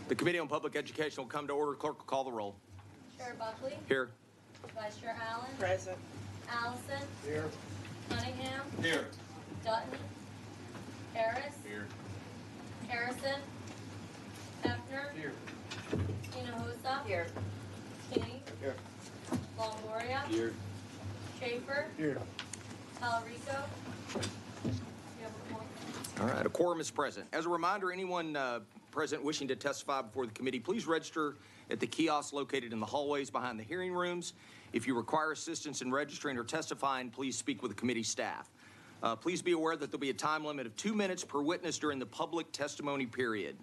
The Committee on Public Education will come to order. Clerk will call the roll. Chair Buckley. Here. Vice Chair Allen. Present. Allison. Here. Cunningham. Here. Dutton. Harris. Here. Harrison. Hefner. Here. Hinojosa. Here. King. Here. Longoria. Here. Schaefer. Here. Talarico. You have a quorum. All right, a quorum is present. As a reminder, anyone present wishing to testify before the committee, please register at the kiosk located in the hallways behind the hearing rooms. If you require assistance in registering or testifying, please speak with the committee staff. Please be aware that there'll be a time limit of 2 minutes per witness during the public testimony period.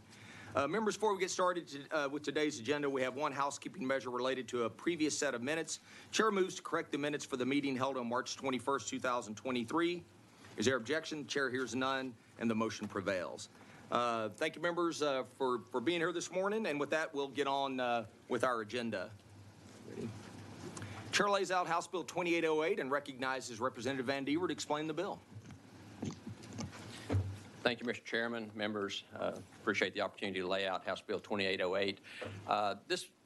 Members, before we get started with today's agenda, we have one housekeeping measure related to a previous set of minutes. Chair moves to correct the minutes for the meeting held on March 21st, 2023. Is there objection? Chair hears none, and the motion prevails. Thank you, members, for being here this morning. And with that, we'll get on with our agenda. Ready? Chair lays out House Bill 2808 and recognizes Representative Van Dever to explain the bill. Thank you, Mr. Chairman, members. Appreciate the opportunity to lay out House Bill 2808.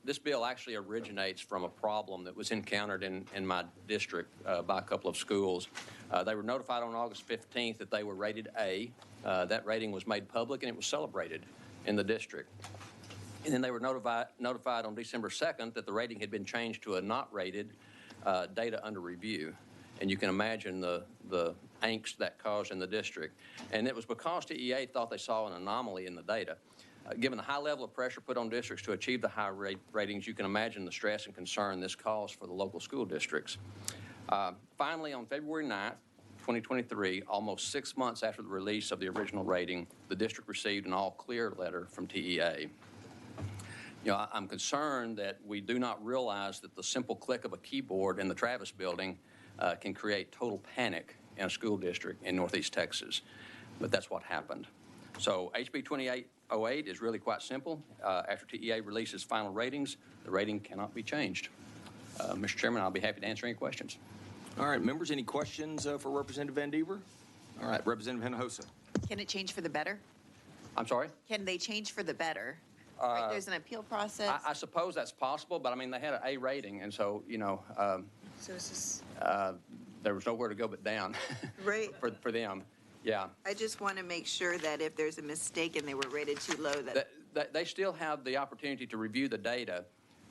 This bill actually originates from a problem that was encountered in my district by a couple of schools. They were notified on August 15th that they were rated A. That rating was made public and it was celebrated in the district. And then they were notified on December 2nd that the rating had been changed to a not rated, data under review. And you can imagine the angst that caused in the district. And it was because TEA thought they saw an anomaly in the data. Given the high level of pressure put on districts to achieve the high ratings, you can imagine the stress and concern this caused for the local school districts. Finally, on February 9th, 2023, almost 6 months after the release of the original rating, the district received an all-clear letter from TEA. You know, I'm concerned that we do not realize that the simple click of a keyboard in the Travis building can create total panic in a school district in Northeast Texas. But that's what happened. So HB 2808 is really quite simple. After TEA releases final ratings, the rating cannot be changed. Mr. Chairman, I'll be happy to answer any questions. All right, members, any questions for Representative Van Dever? All right, Representative Hinojosa. Can it change for the better? I'm sorry? Can they change for the better? Right, there's an appeal process. I suppose that's possible, but I mean, they had an A rating, and so, you know, So is this there was nowhere to go but down right? for them. Yeah. I just want to make sure that if there's a mistake and they were rated too low, that They still have the opportunity to review the data,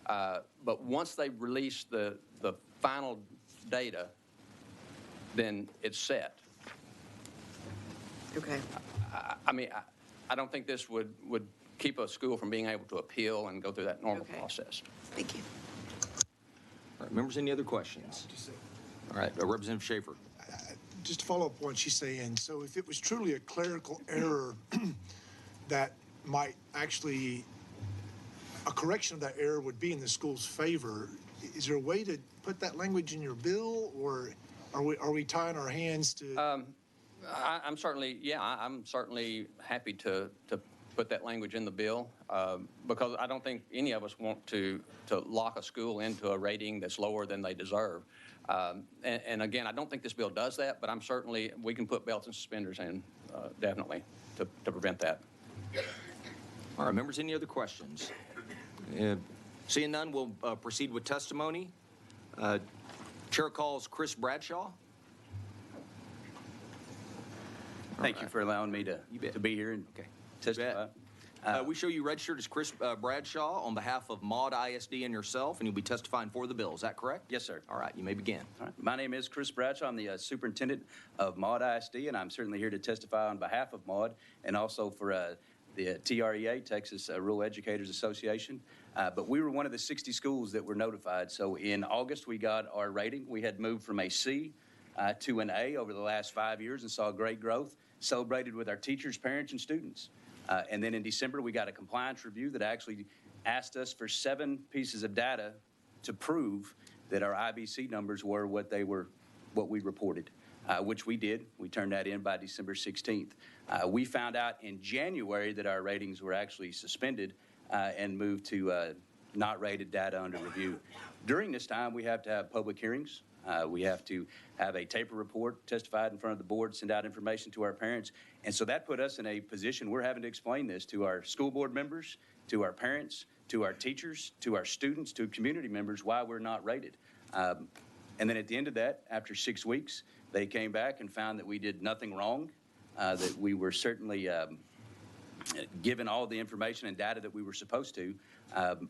but once they release the final data, then it's set. okay. I mean, I don't think this would keep a school from being able to appeal and go through that normal Okay. process. Thank you. All right, members, any other questions? All right, Representative Schaefer. Just to follow up on what she's saying, so if it was truly a clerical error that might actually, a correction of that error would be in the school's favor, is there a way to put that language in your bill, or are we tying our hands to? I'm certainly, yeah, I'm certainly happy to put that language in the bill because I don't think any of us want to lock a school into a rating that's lower than they deserve. And again, I don't think this bill does that, but we can put belts and suspenders in, definitely, to prevent that. All right, members, any other questions? Seeing none, we'll proceed with testimony. Chair calls Chris Bradshaw. Thank you for allowing me to be here and testify. We show you registered as Chris Bradshaw on behalf of Maud ISD and yourself, and you'll be testifying for the bill. Is that correct? Yes, sir. All right, you may begin. All right. My name is Chris Bradshaw. I'm the superintendent of Maud ISD, and I'm certainly here to testify on behalf of Maud and also for the TREA, Texas Rural Educators Association. But we were one of the 60 schools that were notified. So in August, we got our rating. We had moved from a C to an A over the last 5 years and saw great growth, celebrated with our teachers, parents, and students. And then in December, we got a compliance review that actually asked us for 7 pieces of data to prove that our IBC numbers were what we reported, which we did. We turned that in by December 16th. We found out in January that our ratings were actually suspended and moved to not rated data under review. During this time, we have to have public hearings. We have to have a taper report, testified in front of the board, send out information to our parents. And so that put us in a position, we're having to explain this to our school board members, to our parents, to our teachers, to our students, to community members, why we're not rated. And then at the end of that, after 6 weeks, they came back and found that we did nothing wrong, that we were certainly given all the information and data that we were supposed to,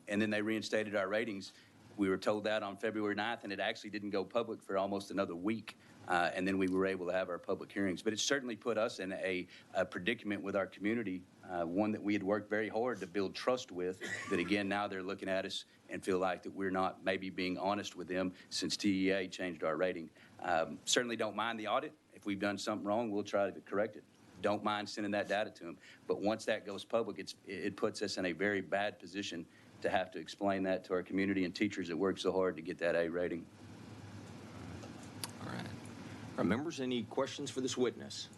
and then they reinstated our ratings. We were told that on February 9th, and it actually didn't go public for almost another week, and then we were able to have our public hearings. But it certainly put us in a predicament with our community, one that we had worked very hard to build trust with, that again, now they're looking at us and feel like that we're not maybe being honest with them since TEA changed our rating. Certainly don't mind the audit. If we've done something wrong, we'll try to correct it. Don't mind sending that data to them. But once that goes public, it puts us in a very bad position to have to explain that to our community and teachers that work so hard to get that A rating. All right. All right, members, any questions for this witness?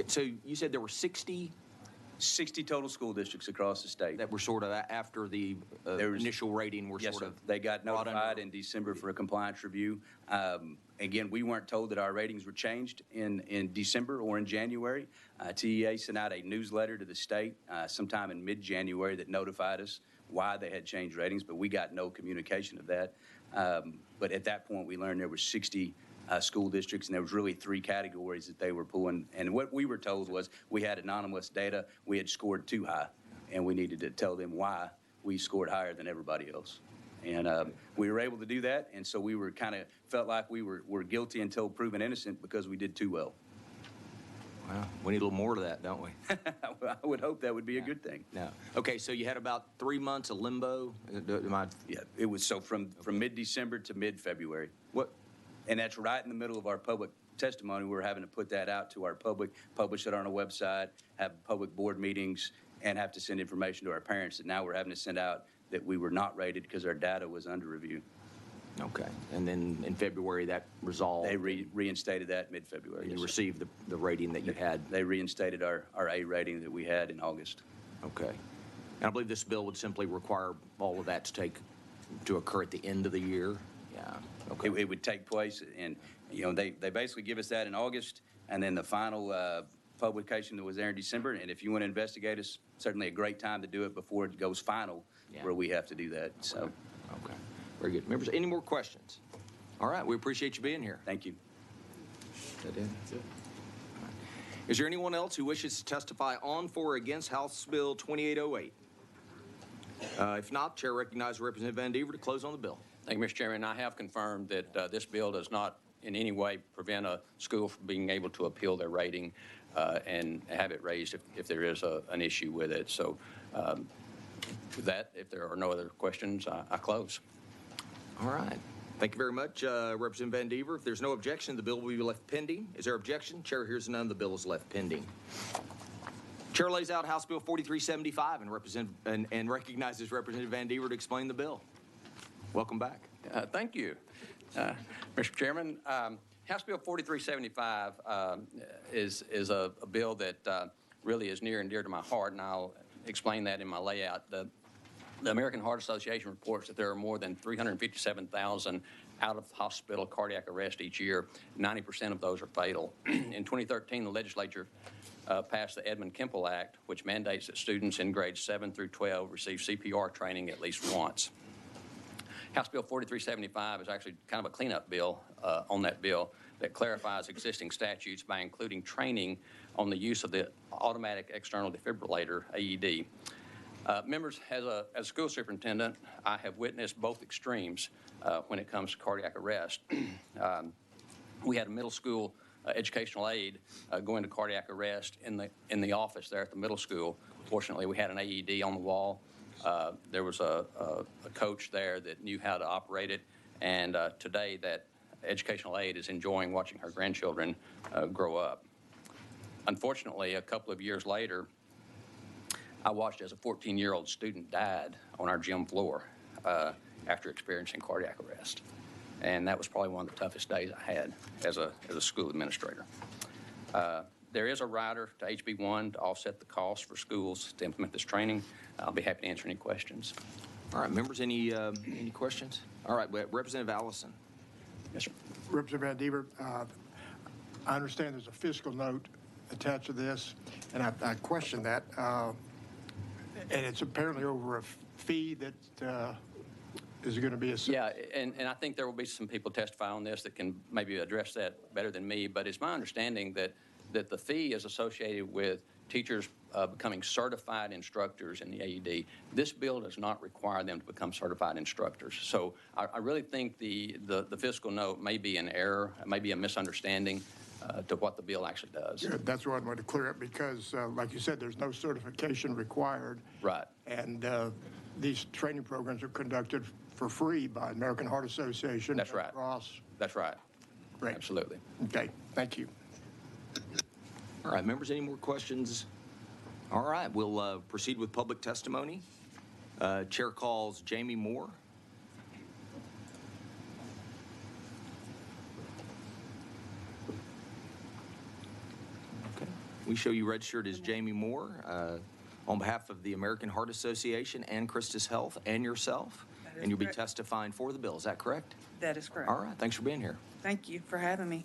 So you said there were 60 60 total school districts across the state. that were sort of after the initial rating were Yes, sort sir. of They got brought notified under- in December for a compliance review. Again, we weren't told that our ratings were changed in December or in January. TEA sent out a newsletter to the state sometime in mid-January that notified us why they had changed ratings, but we got no communication of that. But at that point, we learned there were 60 school districts, and there was really 3 categories that they were pulling. And what we were told was we had anonymous data, we had scored too high, and we needed to tell them why we scored higher than everybody else. And we were able to do that, and so we were kind of felt like we were guilty until proven innocent because we did too well. Wow, we need a little more to that, don't we? I would hope that would be a good thing. No. Okay, so you had about 3 months of limbo. Yeah, it was so from mid-December to mid-February. What? And that's right in the middle of our public testimony. We're having to put that out to our public, publish it on our website, have public board meetings, and have to send information to our parents that now we're having to send out that we were not rated because our data was under review. Okay, and then in February that resolved. They reinstated that mid-February. And Yes, you sir. received the rating that you had. They reinstated our A rating that we had in August. Okay. And I believe this bill would simply require all of that to occur at the end of the year? Yeah, okay. It would take place, and, you know, they basically give us that in August, and then the final publication that was there in December. And if you want to investigate us, certainly a great time to do it before it goes final, Yeah. where we have to do that. So, Okay, very good. Members, any more questions? All right, we appreciate you being here. thank you. That it? Is there anyone else who wishes to testify on, for, or against House Bill 2808? If not, Chair recognizes Representative Van Deaver to close on the bill. Thank you, Mr. Chairman. I have confirmed that this bill does not in any way prevent a school from being able to appeal their rating and have it raised if there is an issue with it. So with that, if there are no other questions, I close. All right. Thank you very much, Representative Van Deaver. If there's no objection, the bill will be left pending. Is there objection? Chair hears none. The bill is left pending. Chair lays out House Bill 4375 and recognizes Representative Van Deaver to explain the bill. Welcome back. Thank you, Mr. Chairman. House Bill 4375 is a bill that really is near and dear to my heart, and I'll explain that in my layout. The American Heart Association reports that there are more than 357,000 out-of-hospital cardiac arrests each year. 90% of those are fatal. In 2013, the legislature passed the Edmund Kemple Act, which mandates that students in grades 7 through 12 receive CPR training at least once. House Bill 4375 is actually kind of a cleanup bill on that bill that clarifies existing statutes by including training on the use of the automatic external defibrillator, AED. Members, as a school superintendent, I have witnessed both extremes when it comes to cardiac arrest. We had a middle school educational aide go into cardiac arrest in the office there at the middle school. Fortunately, we had an AED on the wall. There was a coach there that knew how to operate it, and today that educational aide is enjoying watching her grandchildren grow up. Unfortunately, a couple of years later, I watched as a 14-year-old student died on our gym floor after experiencing cardiac arrest. And that was probably one of the toughest days I had as a school administrator. There is a rider to HB1 to offset the cost for schools to implement this training. I'll be happy to answer any questions. All right, members, any questions? All right, Representative Allison. Yes, sir. Representative Van Deaver, I understand there's a fiscal note attached to this, and I question that. And it's apparently over a fee that is going to be a... Yeah, and I think there will be some people testify on this that can maybe address that better than me, but it's my understanding that the fee is associated with teachers becoming certified instructors in the AED. This bill does not require them to become certified instructors. So I really think the fiscal note may be an error, it may be a misunderstanding to what the bill actually does. Yeah, that's what I wanted to clear up because, like you said, there's no certification required. Right. And these training programs are conducted for free by American Heart Association. That's right. Red Cross. That's right. Great. Absolutely. Okay, thank you. All right, members, any more questions? All right, we'll proceed with public testimony. Chair calls Jamie Moore. Okay. We show you registered as Jamie Moore on behalf of the American Heart Association and Christus Health and yourself, That is and you'll be correct. testifying for the bill. Is that correct? That is correct. All right, thanks for being here. Thank you for having me.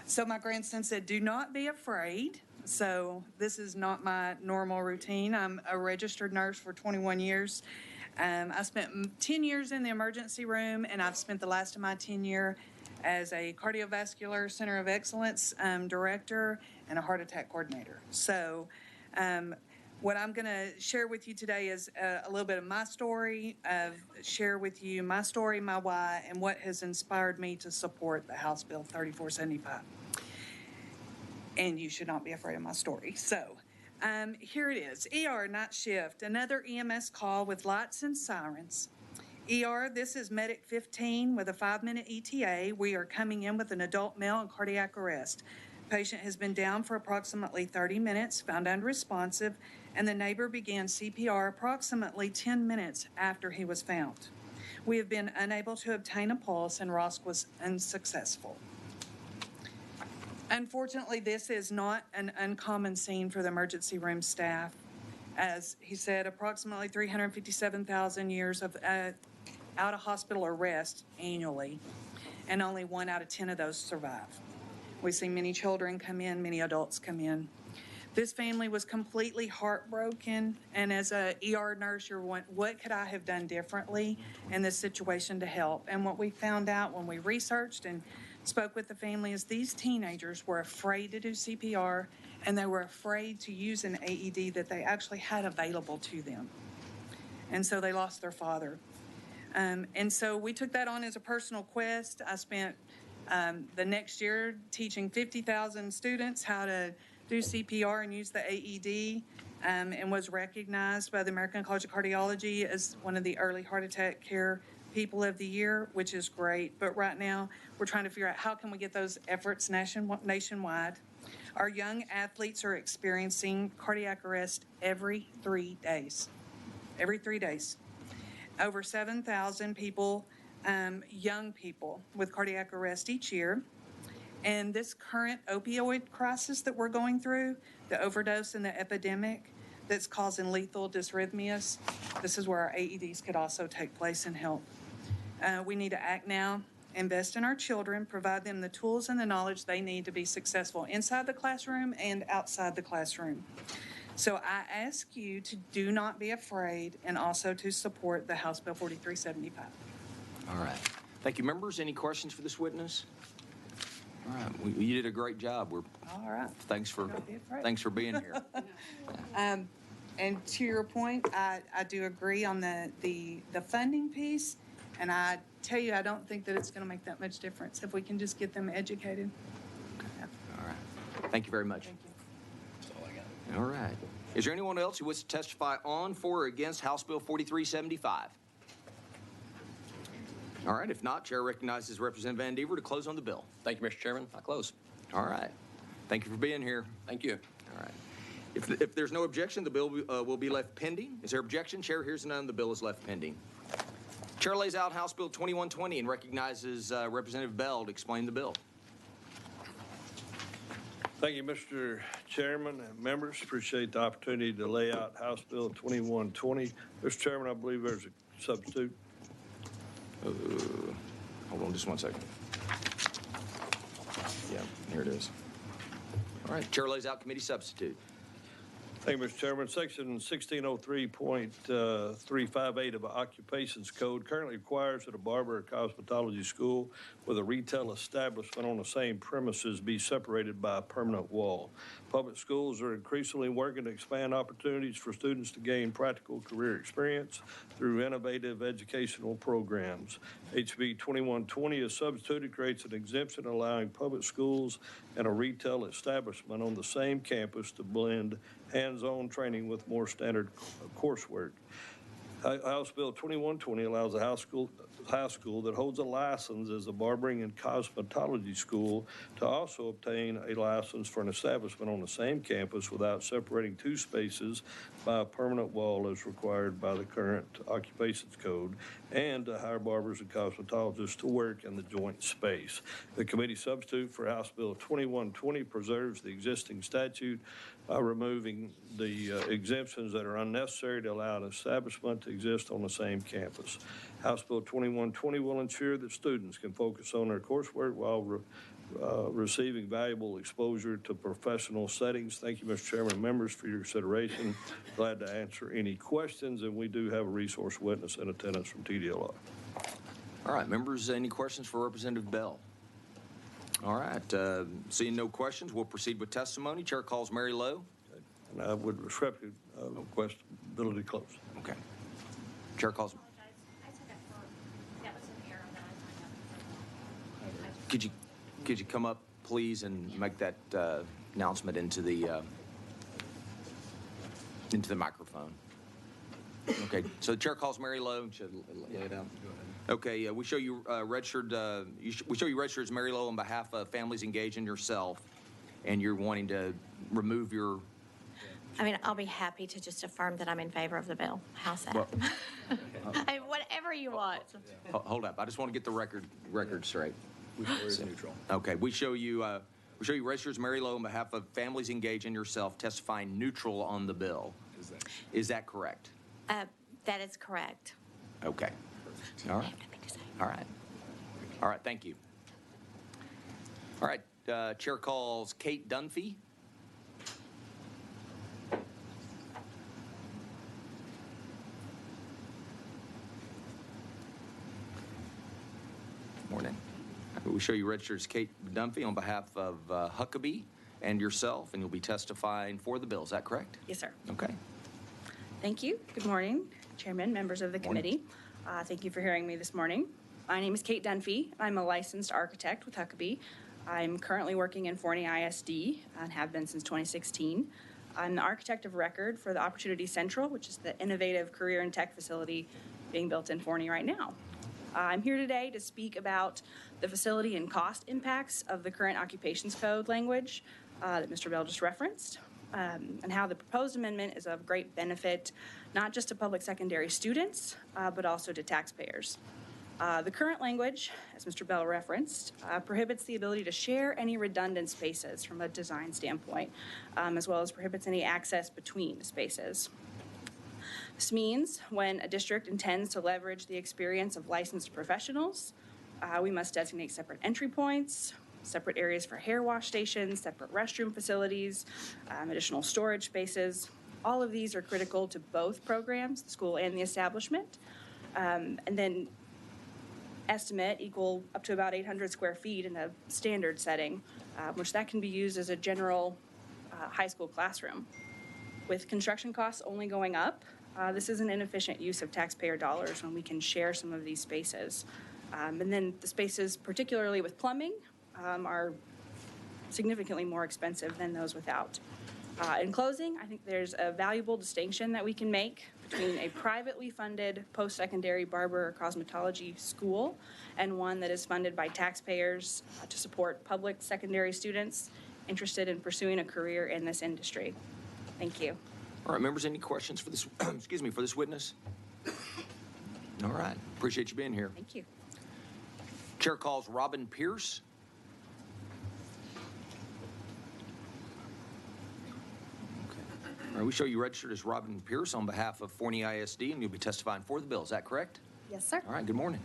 So my grandson said, do not be afraid. So this is not my normal routine. I'm a registered nurse for 21 years. I spent 10 years in the emergency room, and I've spent the last of my tenure as a cardiovascular center of excellence director and a heart attack coordinator. So what I'm going to share with you today is a little bit of my story, share with you my story, my why, and what has inspired me to support the House Bill 3475. And you should not be afraid of my story. So here it is. ER night shift, another EMS call with lights and sirens. ER, this is Medic 15 with a 5-minute ETA. We are coming in with an adult male in cardiac arrest. Patient has been down for approximately 30 minutes, found unresponsive, and the neighbor began CPR approximately 10 minutes after he was found. We have been unable to obtain a pulse, and ROSC was unsuccessful. Unfortunately, this is not an uncommon scene for the emergency room staff. As he said, approximately 357,000 years of out-of-hospital arrest annually, and only 1 out of 10 of those survive. We see many children come in, many adults come in. This family was completely heartbroken, and as a ER nurse, you're wondering, what could I have done differently in this situation to help? And what we found out when we researched and spoke with the family is these teenagers were afraid to do CPR, and they were afraid to use an AED that they actually had available to them. And so they lost their father. And so we took that on as a personal quest. I spent the next year teaching 50,000 students how to do CPR and use the AED, and was recognized by the American College of Cardiology as one of the early heart attack care people of the year, which is great. But right now, we're trying to figure out how can we get those efforts nationwide. Our young athletes are experiencing cardiac arrest every 3 days. Every 3 days. Over 7,000 people, young people with cardiac arrest each year. And this current opioid crisis that we're going through, the overdose and the epidemic that's causing lethal dysrhythmias, this is where our AEDs could also take place and help. We need to act now, invest in our children, provide them the tools and the knowledge they need to be successful inside the classroom and outside the classroom. So I ask you to do not be afraid and also to support the House Bill 4375. All right. Thank you, members. Any questions for this witness? All right. You did a great job. All right. Thanks for Don't be afraid. thanks for being here. And to your point, I do agree on the funding piece. And I tell you, I don't think that it's going to make that much difference if we can just get them educated. All right. Thank you very much. Thank you. All right. Is there anyone else who wishes to testify on, for, or against House Bill 4375? All right. If not, Chair recognizes Representative Van Deaver to close on the bill. Thank you, Mr. Chairman. I close. All right. Thank you for being here. Thank you. All right. If there's no objection, the bill will be left pending. Is there objection? Chair hears none. The bill is left pending. Chair lays out House Bill 2120 and recognizes Representative Bell to explain the bill. Thank you, Mr. Chairman and members. Appreciate the opportunity to lay out House Bill 2120. Mr. Chairman, I believe there's substitute. Hold on just one second. Yeah, here it is. All right, Chair lays out committee substitute. Thank you, Mr. Chairman. Section 1603.358 of the Occupations Code currently requires that a barber or cosmetology school with a retail establishment on the same premises be separated by a permanent wall. Public schools are increasingly working to expand opportunities for students to gain practical career experience through innovative educational programs. HB 2120 is substituted, creates an exemption allowing public schools and a retail establishment on the same campus to blend hands-on training with more standard coursework. House Bill 2120 allows a high school that holds a license as a barbering and cosmetology school to also obtain a license for an establishment on the same campus without separating two spaces by a permanent wall as required by the current occupations code, and to hire barbers and cosmetologists to work in the joint space. The committee substitute for House Bill 2120 preserves the existing statute by removing the exemptions that are unnecessary to allow an establishment to exist on the same campus. House Bill 2120 will ensure that students can focus on their coursework while receiving valuable exposure to professional settings. Thank you, Mr. Chairman and members, for your consideration. Glad to answer any questions, and we do have a resource witness in attendance from TDLR. All right, members, any questions for Representative Bell? All right, seeing no questions, we'll proceed with testimony. Chair calls Mary Lowe. And I would respectfully request ability to close. Okay. Chair calls. Could you come up, please, and make that announcement into the microphone? Okay. So the chair calls Mary Lowe. Should lay it out. Okay. We show you registered. We show you registered as Mary Lowe on behalf of Families Engaged in Yourself, and you're wanting to remove your. I mean, I'll be happy to just affirm that I'm in favor of the bill. How's that? Well, I mean, whatever you want. Hold up. I just want to get the record straight. It's neutral. Okay, we show you registered as Mary Lowe on behalf of Families Engaged in Yourself, testifying neutral on the bill. Is that correct? That is correct. Okay. All right. I have nothing to say. All right. All right. Thank you. All right. Chair calls Kate Dunphy. Morning. We show you registered as Kate Dunphy on behalf of Huckabee and yourself, and you'll be testifying for the bill. Is that correct? Yes, sir. Okay. Thank you. Good morning, Chairman, members of the committee. Thank you for hearing me this morning. My name is Kate Dunphy. I'm a licensed architect with Huckabee. I'm currently working in Forney ISD and have been since 2016. I'm the architect of record for the Opportunity Central, which is the innovative career and tech facility being built in Forney right now. I'm here today to speak about the facility and cost impacts of the current occupations code language that Mr. Bell just referenced, and how the proposed amendment is of great benefit, not just to public secondary students, but also to taxpayers. The current language, as Mr. Bell referenced, prohibits the ability to share any redundant spaces from a design standpoint, as well as prohibits any access between spaces. This means when a district intends to leverage the experience of licensed professionals, we must designate separate entry points, separate areas for hair wash stations, separate restroom facilities, additional storage spaces. All of these are critical to both programs, the school and the establishment. And then estimate equal up to about 800 square feet in a standard setting, which that can be used as a general high school classroom. With construction costs only going up, this is an inefficient use of taxpayer dollars when we can share some of these spaces. And then the spaces, particularly with plumbing, are significantly more expensive than those without. In closing, I think there's a valuable distinction that we can make between a privately funded post-secondary barber or cosmetology school and one that is funded by taxpayers to support public secondary students interested in pursuing a career in this industry. Thank you. All right, members, any questions for this, excuse me, for this witness? All right, appreciate you being here. Thank you. Chair calls Robin Pierce. Okay. All right, we show you registered as Robin Pierce on behalf of Forney ISD, and you'll be testifying for the bill. Is that correct? Yes, sir. All right, good morning.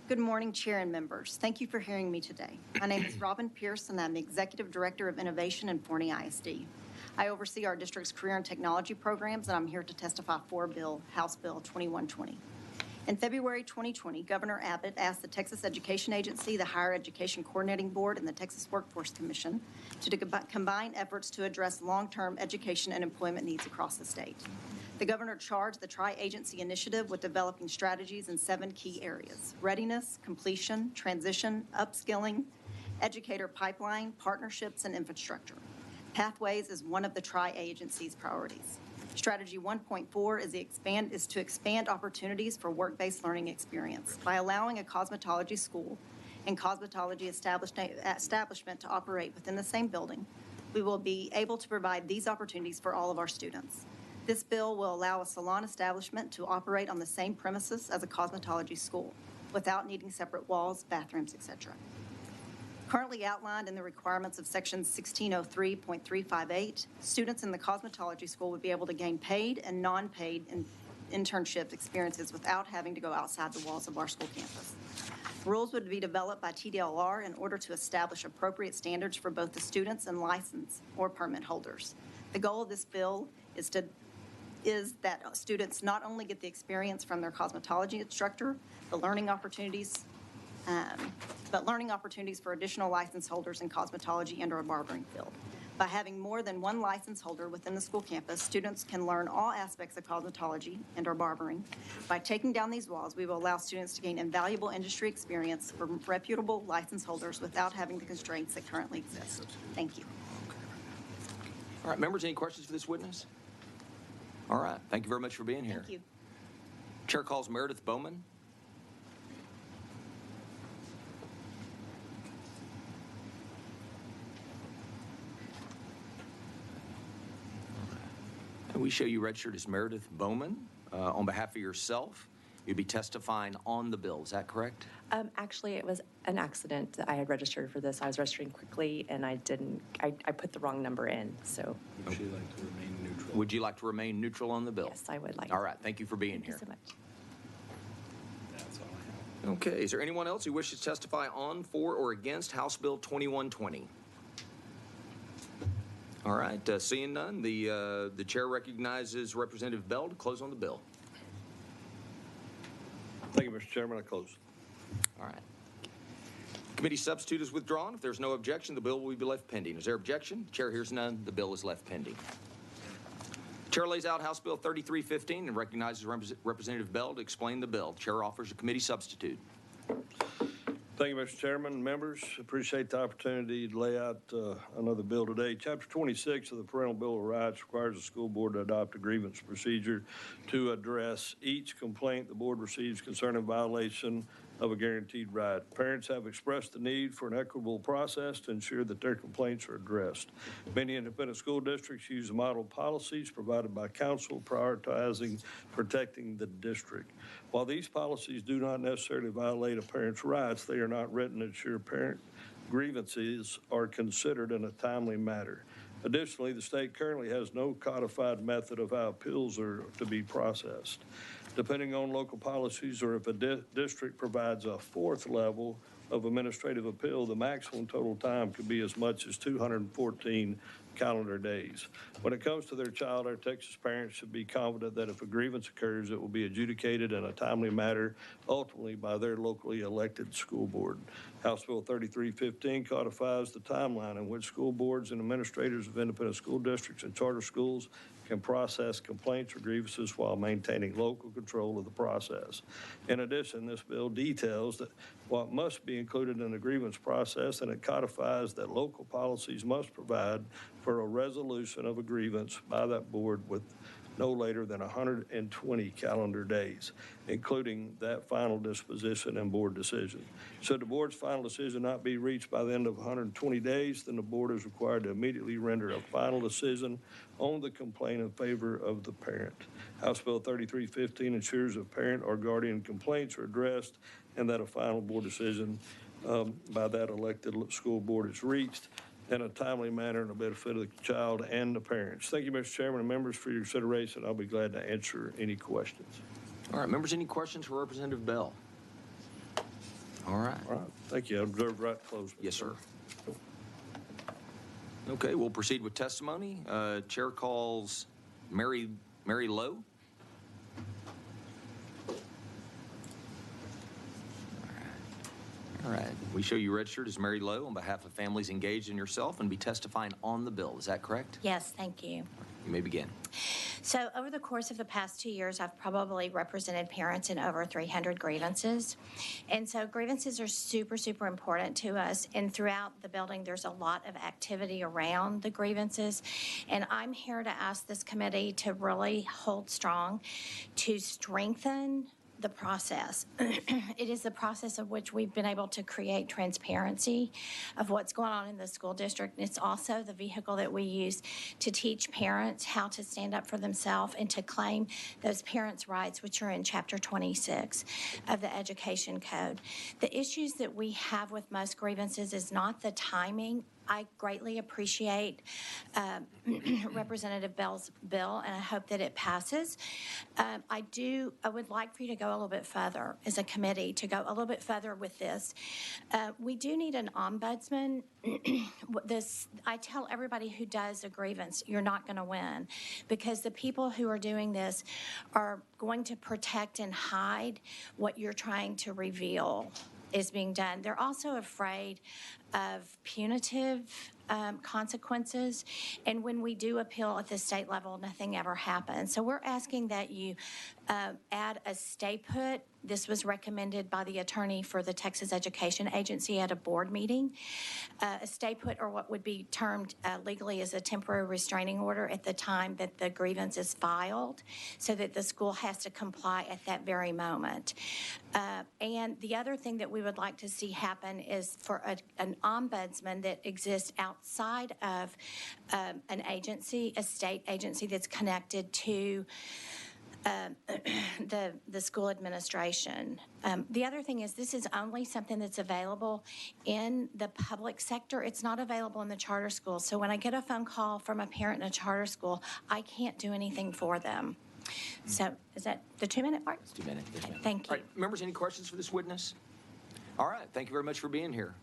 Good morning, Chair and members. Thank you for hearing me today. My name is Robin Pierce, and I'm the Executive Director of Innovation in Forney ISD. I oversee our district's career and technology programs, and I'm here to testify for House Bill 2120. In February 2020, Governor Abbott asked the Texas Education Agency, the Higher Education Coordinating Board, and the Texas Workforce Commission to combine efforts to address long-term education and employment needs across the state. The governor charged the Tri-Agency Initiative with developing strategies in 7 key areas: readiness, completion, transition, upskilling, educator pipeline, partnerships, and infrastructure. Pathways is one of the Tri-Agency's priorities. Strategy 1.4 is to expand opportunities for work-based learning experience by allowing a cosmetology school and cosmetology establishment to operate within the same building. We will be able to provide these opportunities for all of our students. This bill will allow a salon establishment to operate on the same premises as a cosmetology school without needing separate walls, bathrooms, etc. Currently outlined in the requirements of Section 1603.358, students in the cosmetology school would be able to gain paid and non-paid internship experiences without having to go outside the walls of our school campus. Rules would be developed by TDLR in order to establish appropriate standards for both the students and license or permit holders. The goal of this bill is that students not only get the experience from their cosmetology instructor, but learning opportunities for additional license holders in cosmetology and/or barbering field. By having more than one license holder within the school campus, students can learn all aspects of cosmetology and/or barbering. By taking down these walls, we will allow students to gain invaluable industry experience from reputable license holders without having the constraints that currently exist. Thank you. All right, members, any questions for this witness? All right, thank you very much for being here. Thank you. Chair calls Meredith Bowman. And we show you registered as Meredith Bowman. On behalf of yourself, you'll be testifying on the bill. Is that correct? Actually, it was an accident that I had registered for this. I was registering quickly, and I put the wrong number in, so. Would you like to remain neutral? Would you like to remain neutral on the bill? Yes, I would like. All right, thank you for being here. Thank you so much. That's all I have. Okay, is there anyone else who wishes to testify on, for, or against House Bill 2120? All right, seeing none, the chair recognizes Representative Bell to close on the bill. Thank you, Mr. Chairman. I close. All right. Committee substitute is withdrawn. If there's no objection, the bill will be left pending. Is there objection? Chair hears none. The bill is left pending. Chair lays out House Bill 3315 and recognizes Representative Bell to explain the bill. Chair offers a committee substitute. Thank you, Mr. Chairman. Members, appreciate the opportunity to lay out another bill today. Chapter 26 of the Parental Bill of Rights requires the school board to adopt a grievance procedure to address each complaint the board receives concerning violation of a guaranteed right. Parents have expressed the need for an equitable process to ensure that their complaints are addressed. Many independent school districts use model policies provided by council prioritizing protecting the district. While these policies do not necessarily violate a parent's rights, they are not written to ensure parent grievances are considered in a timely manner. Additionally, the state currently has no codified method of how appeals are to be processed. Depending on local policies or if a district provides a fourth level of administrative appeal, the maximum total time could be as much as 214 calendar days. When it comes to their child, our Texas parents should be confident that if a grievance occurs, it will be adjudicated in a timely manner, ultimately by their locally elected school board. House Bill 3315 codifies the timeline in which school boards and administrators of independent school districts and charter schools can process complaints or grievances while maintaining local control of the process. In addition, this bill details that what must be included in the grievance process, and it codifies that local policies must provide for a resolution of a grievance by that board with no later than 120 calendar days, including that final disposition and board decision. Should the board's final decision not be reached by the end of 120 days, then the board is required to immediately render a final decision on the complaint in favor of the parent. House Bill 3315 ensures that parent or guardian complaints are addressed and that a final board decision by that elected school board is reached. in a timely manner and the benefit of the child and the parents. Thank you, Mr. Chairman and members, for your consideration. I'll be glad to answer any questions. All right, members, any questions for Representative Bell? All right. All right, thank you. I observed right to close. Yes, sir. Okay, we'll proceed with testimony. Chair calls Mary Lowe. All right. We show you registered as Mary Lowe on behalf of families engaged in yourself and be testifying on the bill. Is that correct? Yes, thank you. You may begin. So over the course of the past 2 years, I've probably represented parents in over 300 grievances. And so grievances are super, super important to us. And throughout the building, there's a lot of activity around the grievances. And I'm here to ask this committee to really hold strong, to strengthen the process. It is the process of which we've been able to create transparency of what's going on in the school district. And it's also the vehicle that we use to teach parents how to stand up for themselves and to claim those parents' rights, which are in Chapter 26 of the Education Code. The issues that we have with most grievances is not the timing. I greatly appreciate Representative Bell's bill, and I hope that it passes. I would like for you to go a little bit further as a committee, to go a little bit further with this. We do need an ombudsman. I tell everybody who does a grievance, you're not going to win, because the people who are doing this are going to protect and hide what you're trying to reveal is being done. They're also afraid of punitive consequences. And when we do appeal at the state level, nothing ever happens. So we're asking that you add a stay put. This was recommended by the attorney for the Texas Education Agency at a board meeting. A stay put, or what would be termed legally as a temporary restraining order at the time that the grievance is filed, so that the school has to comply at that very moment. And the other thing that we would like to see happen is for an ombudsman that exists outside of an agency, a state agency that's connected to the school administration. The other thing is, this is only something that's available in the public sector. It's not available in the charter schools. So when I get a phone call from a parent in a charter school, I can't do anything for them. So is that the 2-minute mark? It's 2 minutes. Yes, ma'am. Thank you. All right, members, any questions for this witness? All right, thank you very much for being here.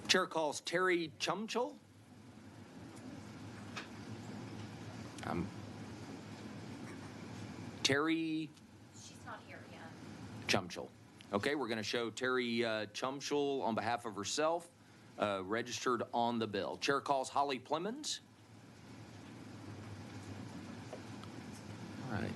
Chair calls Terry Chumchul. Terry She's not here yet. Chumchul. Okay, we're going to show Terry Chumchul on behalf of herself, registered on the bill. Chair calls Holly Plemons. All right.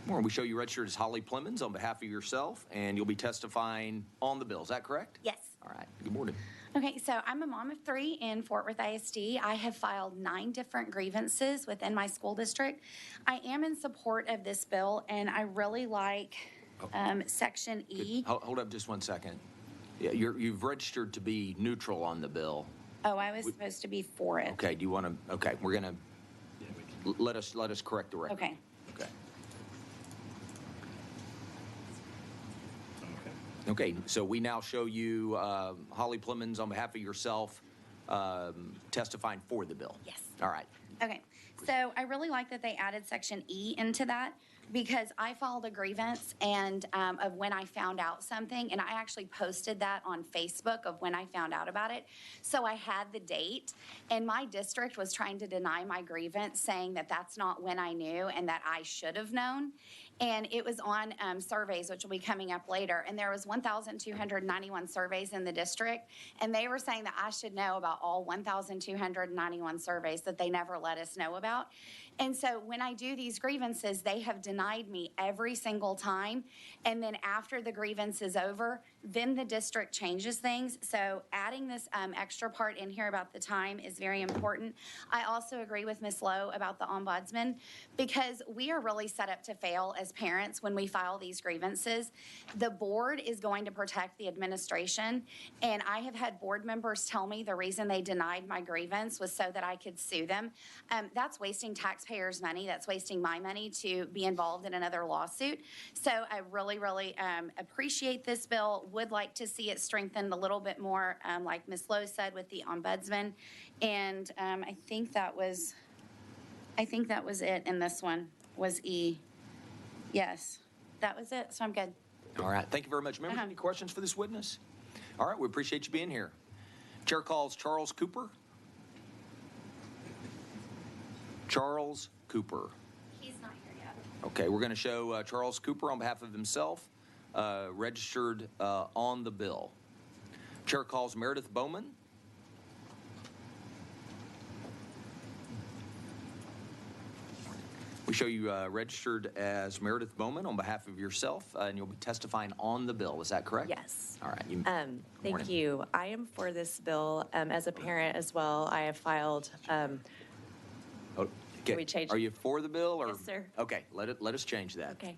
More, we show you registered as Holly Plemons on behalf of yourself, and you'll be testifying on the bill. Is that correct? Yes. All right. Good morning. Okay, so I'm a mom of 3 in Fort Worth ISD. I have filed 9 different grievances within my school district. I am in support of this bill, and I really like Section E. Hold up just 1 second. Yeah, you've registered to be neutral on the bill. Oh, I was supposed to be for it. Okay, do you want to, okay, we're going to, let us correct the record. Okay. Okay. Okay, so we now show you Holly Plemons on behalf of yourself testifying for the bill. Yes. All right. Okay, so I really like that they added Section E into that, because I filed a grievance and of when I found out something, and I actually posted that on Facebook of when I found out about it. So I had the date, and my district was trying to deny my grievance, saying that that's not when I knew and that I should have known. And it was on surveys, which will be coming up later. And there was 1,291 surveys in the district. And they were saying that I should know about all 1,291 surveys that they never let us know about. And so when I do these grievances, they have denied me every single time. And then after the grievance is over, then the district changes things. So adding this extra part in here about the time is very important. I also agree with Ms. Lowe about the ombudsman, because we are really set up to fail as parents when we file these grievances. The board is going to protect the administration, and I have had board members tell me the reason they denied my grievance was so that I could sue them. That's wasting taxpayers' money. That's wasting my money to be involved in another lawsuit. So I really, really appreciate this bill. would like to see it strengthened a little bit more, like Ms. Lowe said, with the ombudsman. And I think that was it in this one, was E. Yes, that was it, so I'm good. All right, thank you very much. Members, any questions for this witness? All right, we appreciate you being here. Chair calls Charles Cooper. Charles Cooper. He's not here yet. Okay, we're going to show Charles Cooper on behalf of himself, registered on the bill. Chair calls Meredith Bowman. We show you registered as Meredith Bowman on behalf of yourself, and you'll be testifying on the bill. Is that correct? Yes. All right. Thank you. I am for this bill. As a parent as well, I have filed. Okay. we change- Are you for the bill? Or? Yes, sir. Okay, let us change that. Okay.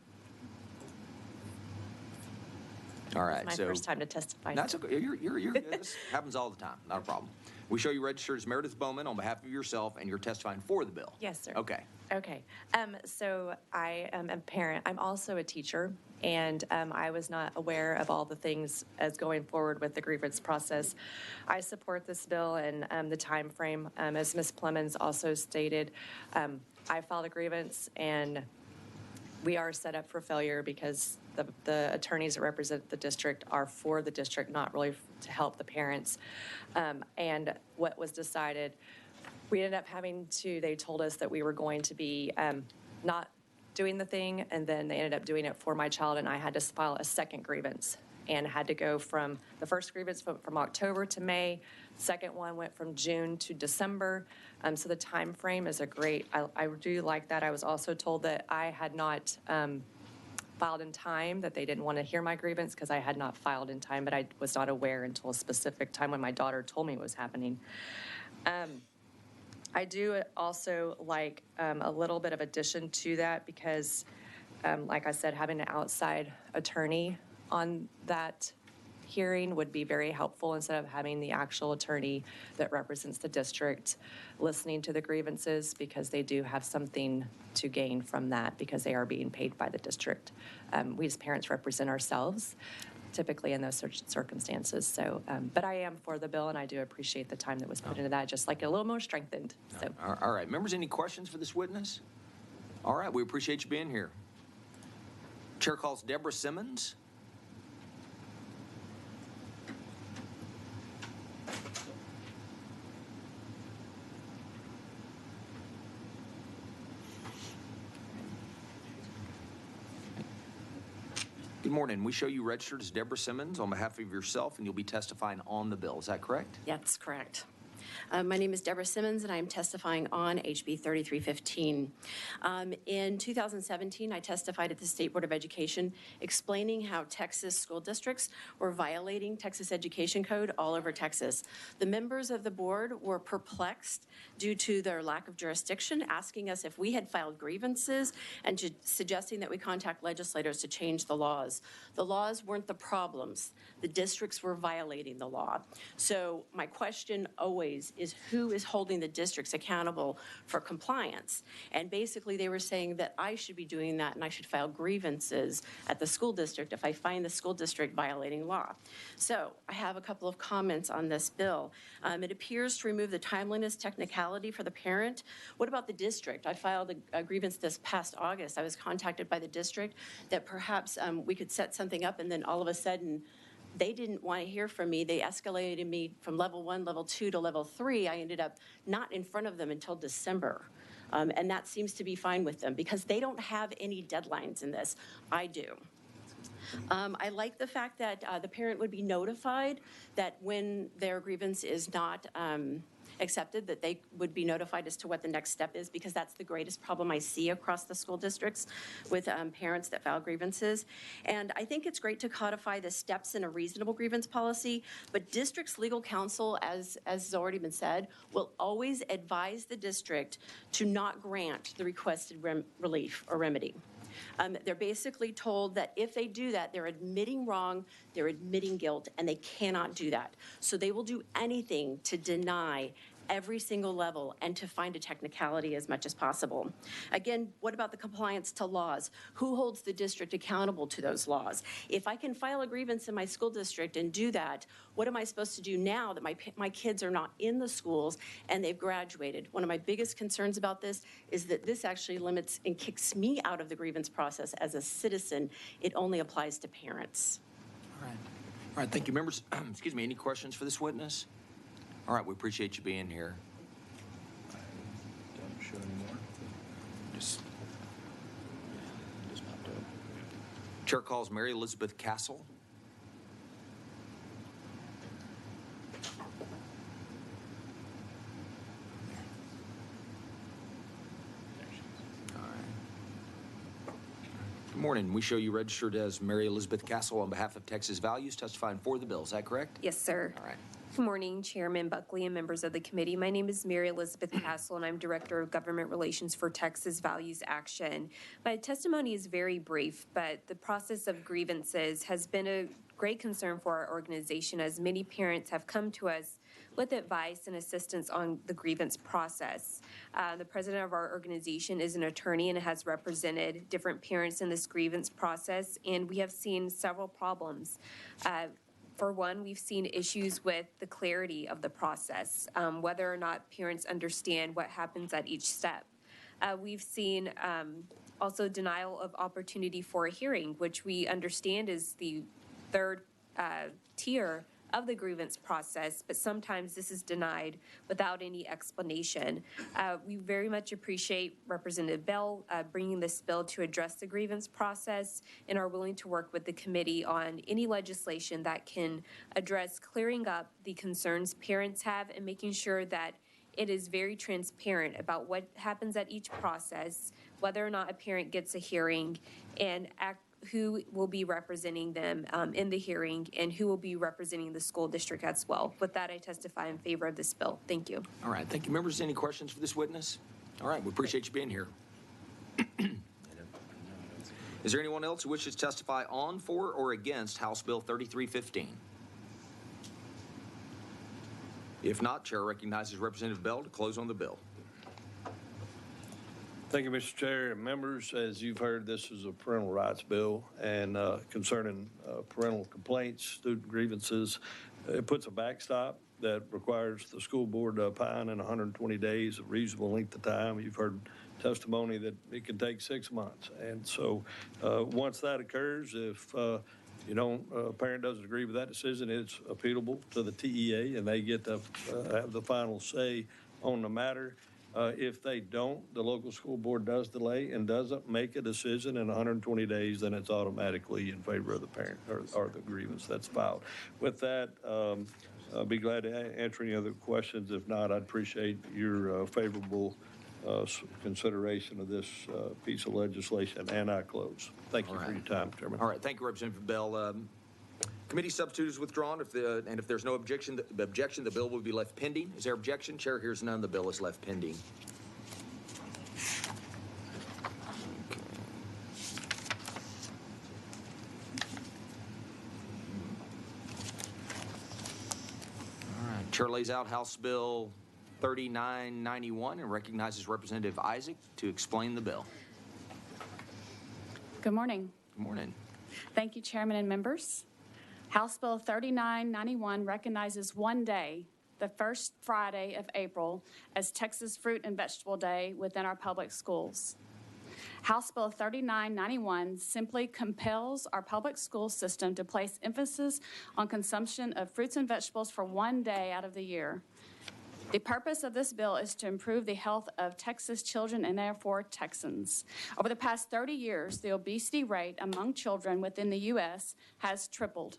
All right. It's my first time to testify. That's okay. You're good. This happens all the time. Not a problem. We show you registered as Meredith Bowman on behalf of yourself, and you're testifying for the bill. Yes, sir. Okay. Okay. So I am a parent. I'm also a teacher, and I was not aware of all the things as going forward with the grievance process. I support this bill and the time frame. As Ms. Plemons also stated, I filed a grievance, and we are set up for failure because the attorneys that represent the district are for the district, not really to help the parents. And what was decided, we ended up they told us that we were going to be not doing the thing, and then they ended up doing it for my child, and I had to file a second grievance and had to go from the first grievance from October to May. Second one went from June to December. So the time frame is I do like that. I was also told that I had not filed in time, that they didn't want to hear my grievance because I had not filed in time, but I was not aware until a specific time when my daughter told me it was happening. I do also like a little bit of addition to that because, like I said, having an outside attorney on that hearing would be very helpful instead of having the actual attorney that represents the district listening to the grievances, because they do have something to gain from that because they are being paid by the district. We as parents represent ourselves typically in those circumstances. So, but I am for the bill, and I do appreciate the time that was put into that, just like a little more strengthened. So. All right. Members, any questions for this witness? All right. We appreciate you being here. Chair calls Deborah Simmons. Good morning. We show you registered as Deborah Simmons on behalf of yourself, and you'll be testifying on the bill. Is that correct? That's correct. My name is Deborah Simmons, and I am testifying on HB 3315. In 2017, I testified at the State Board of Education explaining how Texas school districts were violating Texas Education Code all over Texas. The members of the board were perplexed due to their lack of jurisdiction, asking us if we had filed grievances and suggesting that we contact legislators to change the laws. The laws weren't the problems. The districts were violating the law. So my question always is, who is holding the districts accountable for compliance? And basically they were saying that I should be doing that and I should file grievances at the school district if I find the school district violating law. So I have a couple of comments on this bill. It appears to remove the timeliness technicality for the parent. What about the district? I filed a grievance this past August. I was contacted by the district that perhaps we could set something up, and then all of a sudden they didn't want to hear from me. They escalated me from level 1, level 2 to level 3. I ended up not in front of them until December. And that seems to be fine with them because they don't have any deadlines in this. I do. I like the fact that the parent would be notified that when their grievance is not accepted, that they would be notified as to what the next step is, because that's the greatest problem I see across the school districts with parents that file grievances. And I think it's great to codify the steps in a reasonable grievance policy, but district's legal counsel, as has already been said, will always advise the district to not grant the requested relief or remedy. They're basically told that if they do that, they're admitting wrong, they're admitting guilt, and they cannot do that. So they will do anything to deny every single level and to find a technicality as much as possible. Again, what about the compliance to laws? Who holds the district accountable to those laws? If I can file a grievance in my school district and do that, what am I supposed to do now that my kids are not in the schools and they've graduated? One of my biggest concerns about this is that this actually limits and kicks me out of the grievance process as a citizen. It only applies to parents. All right, thank you, members. Excuse me, any questions for this witness? All right, we appreciate you being here. Don't show anymore. Just popped up. Chair calls Mary Elizabeth Castle. Good morning. We show you registered as Mary Elizabeth Castle on behalf of Texas Values, testifying for the bill. Is that correct? Yes, sir. All right. Good morning, Chairman Buckley and members of the committee. My name is Mary Elizabeth Castle, and I'm Director of Government Relations for Texas Values Action. My testimony is very brief, but the process of grievances has been a great concern for our organization, as many parents have come to us with advice and assistance on the grievance process. The president of our organization is an attorney and has represented different parents in this grievance process, and we have seen several problems. For one, we've seen issues with the clarity of the process, whether or not parents understand what happens at each step. We've seen also denial of opportunity for a hearing, which we understand is the third tier of the grievance process, but sometimes this is denied without any explanation. We very much appreciate Representative Bell bringing this bill to address the grievance process and are willing to work with the committee on any legislation that can address clearing up the concerns parents have and making sure that it is very transparent about what happens at each process, whether or not a parent gets a hearing, and who will be representing them in the hearing and who will be representing the school district as well. With that, I testify in favor of this bill. Thank you. All right, thank you. Members, any questions for this witness? All right, we appreciate you being here. Is there anyone else who wishes to testify on, for, or against House Bill 3315? If not, Chair recognizes Representative Bell to close on the bill. Thank you, Mr. Chair and members. As you've heard, this is a parental rights bill, and concerning parental complaints, student grievances, it puts a backstop that requires the school board to opine in 120 days, a reasonable length of time. You've heard testimony that it can take 6 months. And so once that occurs, if a parent doesn't agree with that decision, it's appealable to the TEA, and they get to have the final say on the matter. If they don't, the local school board does delay and doesn't make a decision in 120 days, then it's automatically in favor of the parent or the grievance that's filed. With that, I'll be glad to answer any other questions. If not, I'd appreciate your favorable consideration of this piece of legislation, and I close. Thank you for your time, Chairman. All right, thank you, Representative Bell. Committee substitute is withdrawn. If there's no objection, the bill will be left pending. Is there objection? Chair hears none. The bill is left pending. All right. Chair lays out House Bill 3991 and recognizes Representative Isaac to explain the bill. Good morning. Good morning. Thank you, Chairman and members. House Bill 3991 recognizes one day, the first Friday of April, as Texas Fruit and Vegetable Day within our public schools. House Bill 3991 simply compels our public school system to place emphasis on consumption of fruits and vegetables for one day out of the year. The purpose of this bill is to improve the health of Texas children and therefore Texans. Over the past 30 years, the obesity rate among children within the U.S. has tripled.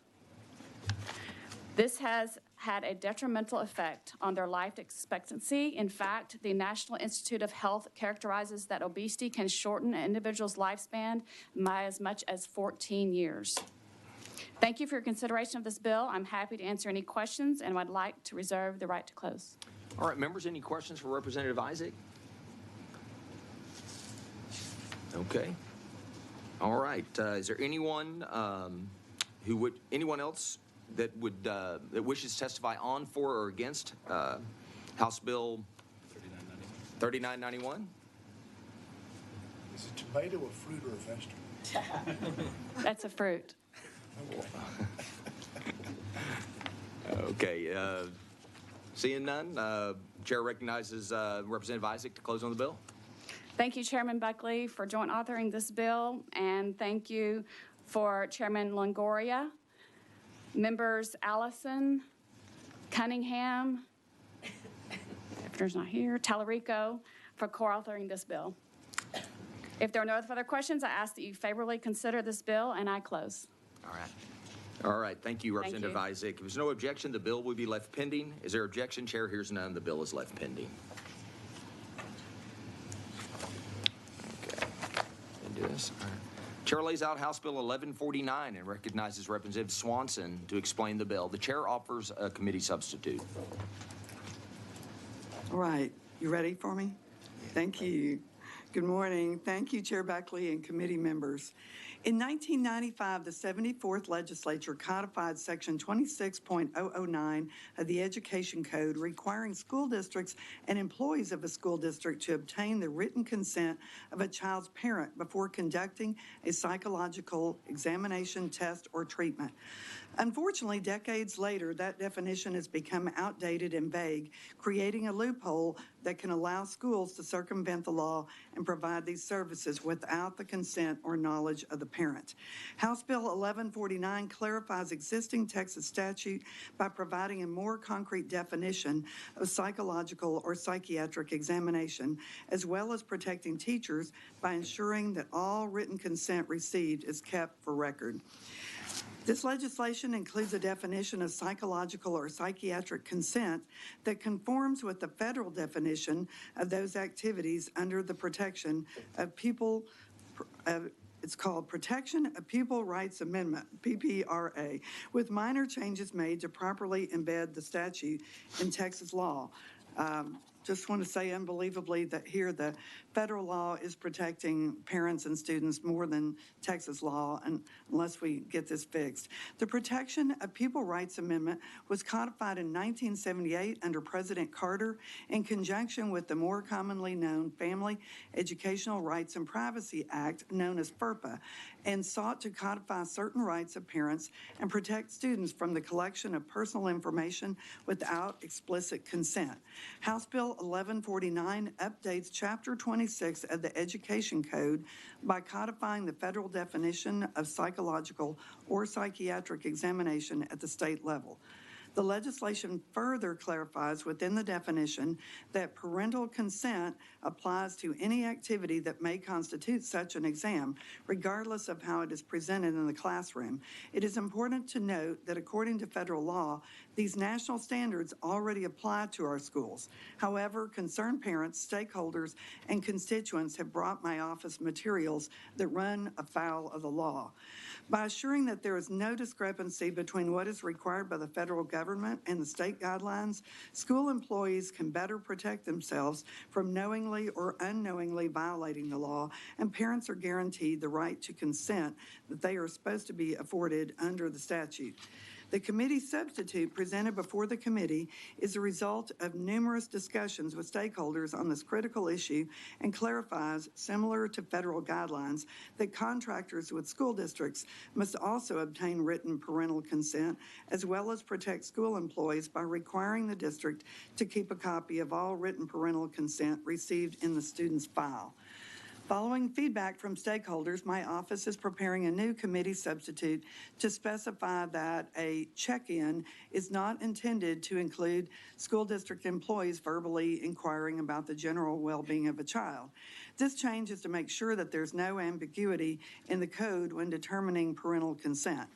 This has had a detrimental effect on their life expectancy. In fact, the National Institute of Health characterizes that obesity can shorten an individual's lifespan by as much as 14 years. Thank you for your consideration of this bill. I'm happy to answer any questions, and I'd like to reserve the right to close. All right, members, any questions for Representative Isaac? Okay. All right. Is there anyone anyone else that wishes to testify on, for, or against House Bill 3991. Is it tomato a fruit or a vegetable? That's a fruit. Okay, seeing none, Chair recognizes Representative Isaac to close on the bill. Thank you, Chairman Buckley, for joint authoring this bill, and thank you for Chairman Longoria, members Allison, Cunningham, if there's not here, Talarico, for co-authoring this bill. If there are no further questions, I ask that you favorably consider this bill, and I close. All right. All right, thank you, Representative Isaac. If there's no objection, the bill will be left pending. Is there objection? Chair hears none. The bill is left pending. Okay. Do this. All right. Chair lays out House Bill 1149 and recognizes Representative Swanson to explain the bill. The chair offers a committee substitute. All right, you ready for me? Thank you. Good morning. Thank you, Chair Buckley and committee members. In 1995, the 74th Legislature codified Section 26.009 of the Education Code, requiring school districts and employees of a school district to obtain the written consent of a child's parent before conducting a psychological examination, test, or treatment. Unfortunately, decades later, that definition has become outdated and vague, creating a loophole that can allow schools to circumvent the law and provide these services without the consent or knowledge of the parent. House Bill 1149 clarifies existing Texas statute by providing a more concrete definition of psychological or psychiatric examination, as well as protecting teachers by ensuring that all written consent received is kept for record. This legislation includes a definition of psychological or psychiatric consent that conforms with the federal definition of those activities under the protection of pupil, it's called Protection of Pupil Rights Amendment, PPRA, with minor changes made to properly embed the statute in Texas law. Just want to say unbelievably that here the federal law is protecting parents and students more than Texas law, and unless we get this fixed. The Protection of Pupil Rights Amendment was codified in 1978 under President Carter in conjunction with the more commonly known Family Educational Rights and Privacy Act, known as FERPA, and sought to codify certain rights of parents and protect students from the collection of personal information without explicit consent. House Bill 1149 updates Chapter 26 of the Education Code by codifying the federal definition of psychological or psychiatric examination at the state level. The legislation further clarifies within the definition that parental consent applies to any activity that may constitute such an exam, regardless of how it is presented in the classroom. It is important to note that according to federal law, these national standards already apply to our schools. However, concerned parents, stakeholders, and constituents have brought my office materials that run afoul of the law. By assuring that there is no discrepancy between what is required by the federal government and the state guidelines, school employees can better protect themselves from knowingly or unknowingly violating the law, and parents are guaranteed the right to consent that they are supposed to be afforded under the statute. The committee substitute presented before the committee is a result of numerous discussions with stakeholders on this critical issue and clarifies, similar to federal guidelines, that contractors with school districts must also obtain written parental consent, as well as protect school employees by requiring the district to keep a copy of all written parental consent received in the student's file. Following feedback from stakeholders, my office is preparing a new committee substitute to specify that a check-in is not intended to include school district employees verbally inquiring about the general well-being of a child. This change is to make sure that there's no ambiguity in the code when determining parental consent.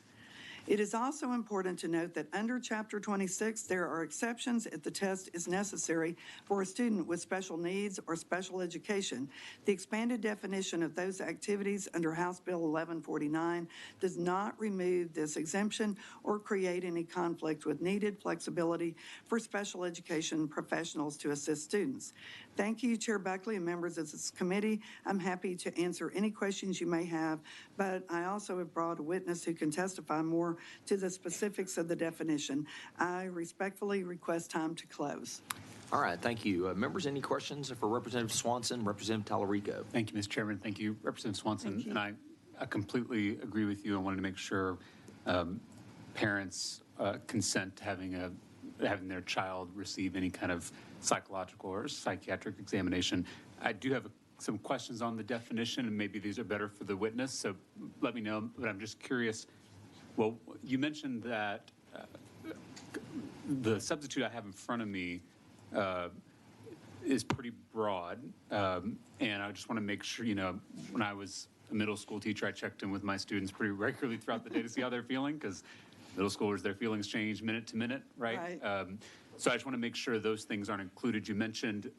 It is also important to note that under Chapter 26, there are exceptions if the test is necessary for a student with special needs or special education. The expanded definition of those activities under House Bill 1149 does not remove this exemption or create any conflict with needed flexibility for special education professionals to assist students. Thank you, Chair Buckley and members of this committee. I'm happy to answer any questions you may have, but I also have brought a witness who can testify more more to the specifics of the definition. I respectfully request time to close. All right, thank you. Members, any questions for Representative Swanson, Representative Talarico? Thank you, Mr. Chairman. Thank you, Representative Swanson. Thank you. And I completely agree with you. I wanted to make sure parents consent to having their child receive any kind of psychological or psychiatric examination. I do have some questions on the definition, and maybe these are better for the witness, so let me know. But I'm just curious. Well, you mentioned that the substitute I have in front of me is pretty broad, and I just want to make sure, when I was a middle school teacher, I checked in with my students pretty regularly throughout the day to see how they're feeling, because middle schoolers, their feelings change minute to minute, right? So I just want to make sure those things aren't included. You mentioned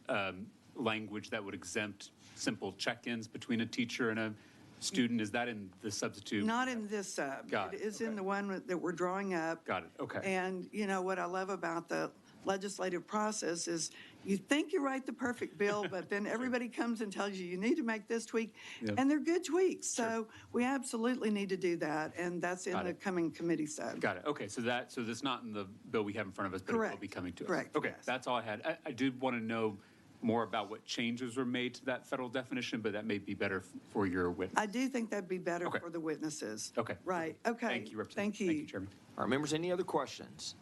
language that would exempt simple check-ins between a teacher and a student. Is that in the substitute? Not in this sub. Got it. It is in the one that we're drawing up. Got it. Okay. And what I love about the legislative process is you think you write the perfect bill, but then everybody comes and tells you need to make this tweak, and they're good tweaks. So we absolutely need to do that, and that's in the coming committee sub. Got it. Okay, so that's not in the bill we have in front of us, but it will be coming to us. Correct. Okay, that's all I had. I did want to know more about what changes were made to that federal definition, but that may be better for your witness. I do think that'd be better for the witnesses. Okay. Right. Okay. Thank you, Representative. Thank you. Thank you, Chairman. All right, members, any other questions?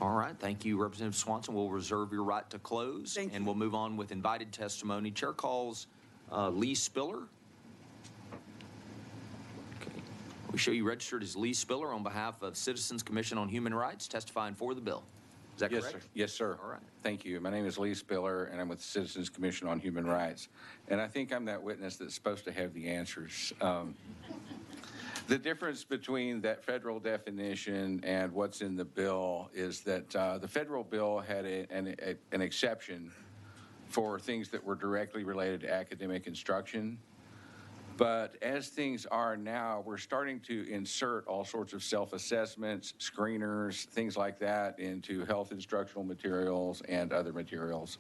All right, thank you, Representative Swanson. We'll reserve your right to close, and we'll move on with invited testimony. Chair calls Lee Spiller. Okay. We show you registered as Lee Spiller on behalf of Citizens Commission on Human Rights, testifying for the bill. Is that correct? Sir. Yes, sir. All right. Thank you. My name is Lee Spiller, and I'm with the Citizens Commission on Human Rights. And I think I'm that witness that's supposed to have the answers. The difference between that federal definition and what's in the bill is that the federal bill had an exception for things that were directly related to academic instruction. But as things are now, we're starting to insert all sorts of self-assessments, screeners, things like that into health instructional materials and other materials.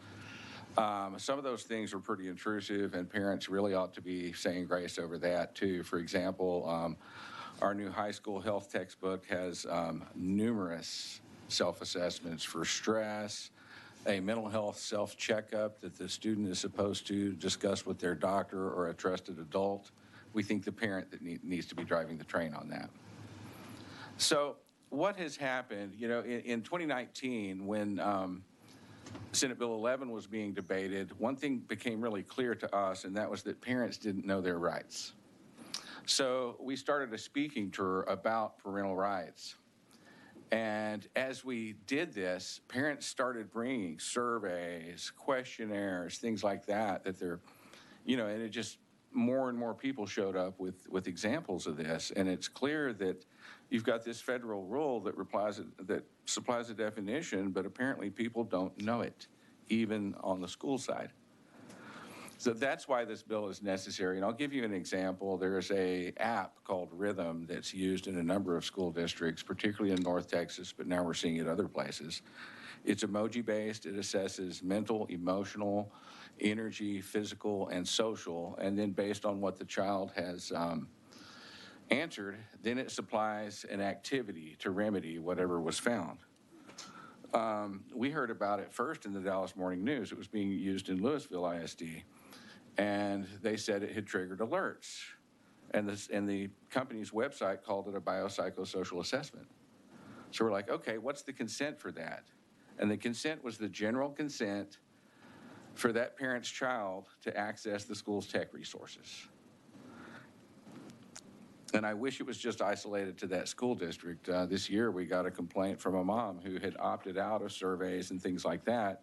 Some of those things are pretty intrusive, and parents really ought to be saying grace over that too. For example, our new high school health textbook has numerous self-assessments for stress, a mental health self-checkup that the student is supposed to discuss with their doctor or a trusted adult. We think the parent that needs to be driving the train on that. So what has happened, in 2019, when Senate Bill 11 was being debated, one thing became really clear to us, and that was that parents didn't know their rights. So we started a speaking tour about parental rights. And as we did this, parents started bringing surveys, questionnaires, things like that, and it just, more and more people showed up with examples of this. And it's clear that you've got this federal rule that supplies a definition, but apparently people don't know it, even on the school side. So that's why this bill is necessary. And I'll give you an example. There's an app called Rhythm that's used in a number of school districts, particularly in North Texas, but now we're seeing it other places. It's emoji-based. It assesses mental, emotional, energy, physical, and social. And then based on what the child has answered, then it supplies an activity to remedy whatever was found. We heard about it first in the Dallas Morning News. It was being used in Louisville ISD. And they said it had triggered alerts. And the company's website called it a biopsychosocial assessment. So we're like, okay, what's the consent for that? And the consent was the general consent for that parent's child to access the school's tech resources. And I wish it was just isolated to that school district. This year we got a complaint from a mom who had opted out of surveys and things like that,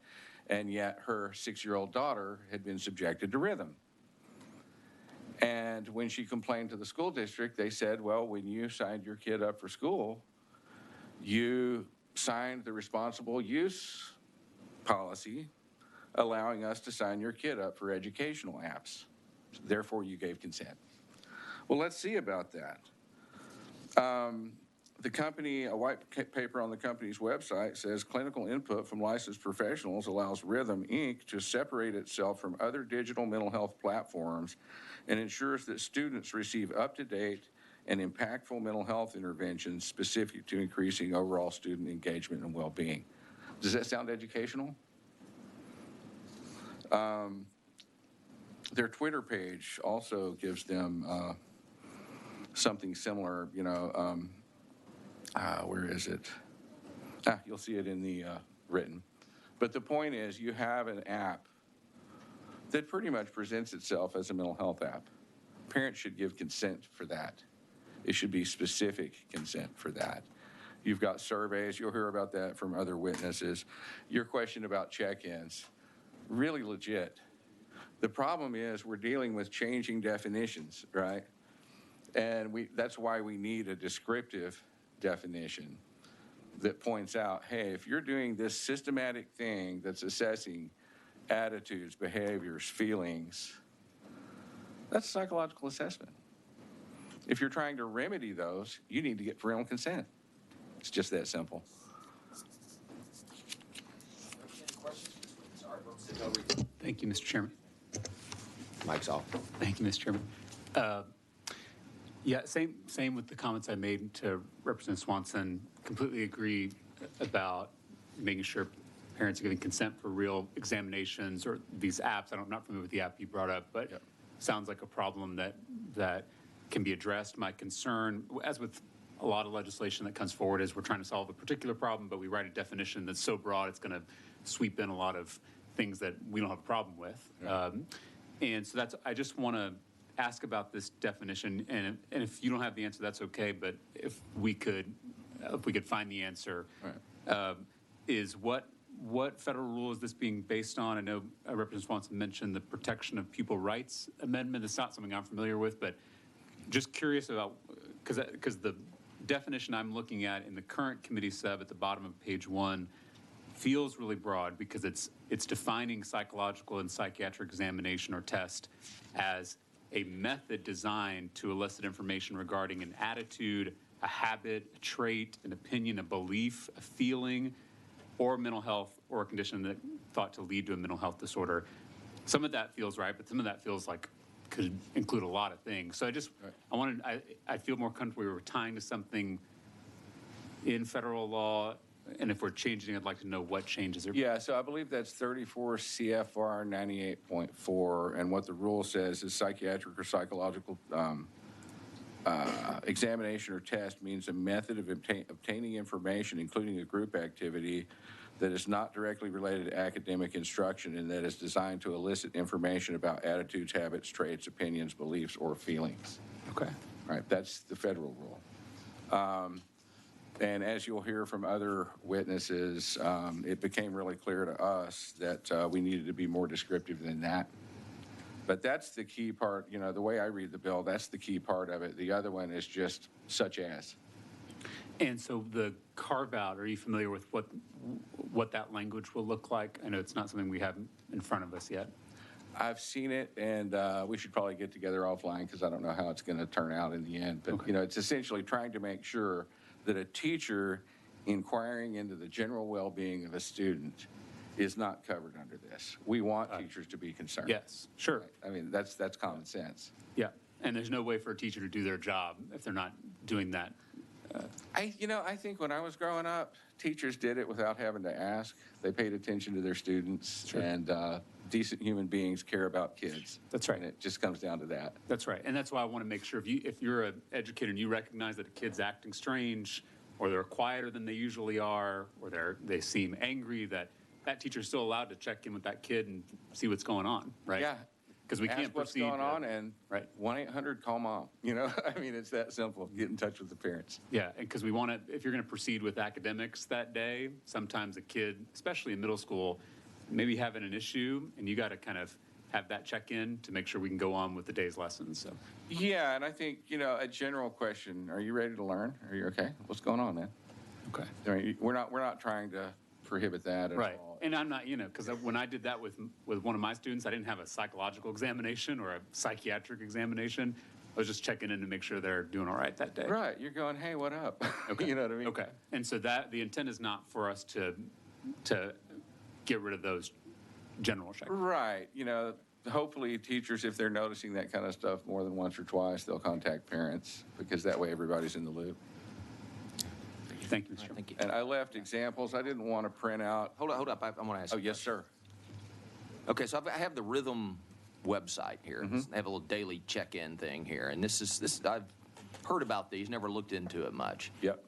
and yet her 6-year-old daughter had been subjected to Rhythm. And when she complained to the school district, they said, well, when you signed your kid up for school, you signed the responsible use policy allowing us to sign your kid up for educational apps. Therefore, you gave consent. Well, let's see about that. The company, a white paper on the company's website says clinical input from licensed professionals allows Rhythm, Inc. to separate itself from other digital mental health platforms and ensures that students receive up-to-date and impactful mental health interventions specific to increasing overall student engagement and well-being. Does that sound educational? Their Twitter page also gives them something similar, where is it? You'll see it in the written. But the point is, you have an app that pretty much presents itself as a mental health app. Parents should give consent for that. It should be specific consent for that. You've got surveys. You'll hear about that from other witnesses. Your question about check-ins, really legit. The problem is we're dealing with changing definitions, right? And that's why we need a descriptive definition that points out, hey, if you're doing this systematic thing that's assessing attitudes, behaviors, feelings, that's psychological assessment. If you're trying to remedy those, you need to get parental consent. It's just that simple. Thank you, Mr. Chairman. Mike's off. Thank you, Mr. Chairman. Yeah, same with the comments I made to Representative Swanson. Completely agree about making sure parents are giving consent for real examinations or these apps. I'm not familiar with the app you brought up, but sounds like a problem that can be addressed. My concern, as with a lot of legislation that comes forward, is we're trying to solve a particular problem, but we write a definition that's so broad it's going to sweep in a lot of things that we don't have a problem with. And so I just want to ask about this definition, and if you don't have the answer, that's okay, but if we could find the answer, is what federal rule is this being based on? I know Representative Swanson mentioned the Protection of Pupil Rights Amendment. It's not something I'm familiar with, but just curious about, because the definition I'm looking at in the current committee sub at the bottom of page 1 feels really broad, because it's defining psychological and psychiatric examination or test as a method designed to elicit information regarding an attitude, a habit, a trait, an opinion, a belief, a feeling, or mental health, or a condition that thought to lead to a mental health disorder. Some of that feels right, but some of that feels like could include a lot of things. So I feel more comfortable we were tying to something in federal law, and if we're changing, I'd like to know what changes are. Yeah, so I believe that's 34 CFR 98.4, and what the rule says is psychiatric or psychological examination or test means a method of obtaining information, including a group activity, that is not directly related to academic instruction and that is designed to elicit information about attitudes, habits, traits, opinions, beliefs, or feelings. Okay. All right, that's the federal rule. And as you'll hear from other witnesses, it became really clear to us that we needed to be more descriptive than that. But that's the key part, the way I read the bill, that's the key part of it. The other one is just such as. And so the carve out, are you familiar with what that language will look like? I know it's not something we have in front of us yet. I've seen it, and we should probably get together offline because I don't know how it's going to turn out in the end. But, it's essentially trying to make sure that a teacher inquiring into the general well-being of a student is not covered under this. We want teachers to be concerned. Yes, sure. Right? I mean, that's common sense. Yeah, and there's no way for a teacher to do their job if they're not doing that. I think when I was growing up, teachers did it without having to ask. They paid attention to their students, and decent human beings care about kids. That's right. And it just comes down to that. That's right, and that's why I want to make sure if you're an educator and you recognize that a kid's acting strange, or they're quieter than they usually are, or they seem angry, that teacher's still allowed to check in with that kid and see what's going on, right? Yeah. Because we can't Ask what's proceed. going on, and right. 1-800-CALL-MOM. I mean, it's that simple. Get in touch with the parents. Yeah, and because we want to, if you're going to proceed with academics that day, sometimes a kid, especially in middle school, maybe having an issue, and you got to kind of have that check-in to make sure we can go on with the day's lessons. So. Yeah, and I think, a general question, are you ready to learn? Are you okay? What's going on, man? Okay. I mean, we're not trying to prohibit that at right. all. And I'm not, because when I did that with one of my students, I didn't have a psychological examination or a psychiatric examination. I was just checking in to make sure they're doing all right that day. Right. You're going, hey, what up? Okay. You know what I mean? Okay. And so the intent is not for us to get rid of those general check. Right. The hopefully teachers, if they're noticing that kind of stuff more than once or twice, they'll contact parents, because that way everybody's in the loop. Thank you, Mr. Chairman. Thank you. And I left examples. I didn't want to print out. Hold up. I want to ask Oh, you. yes, sir. Okay, so I have the Rhythm website here. They have a little daily check-in thing here, and this is I've heard about these, never looked into it much. Yep.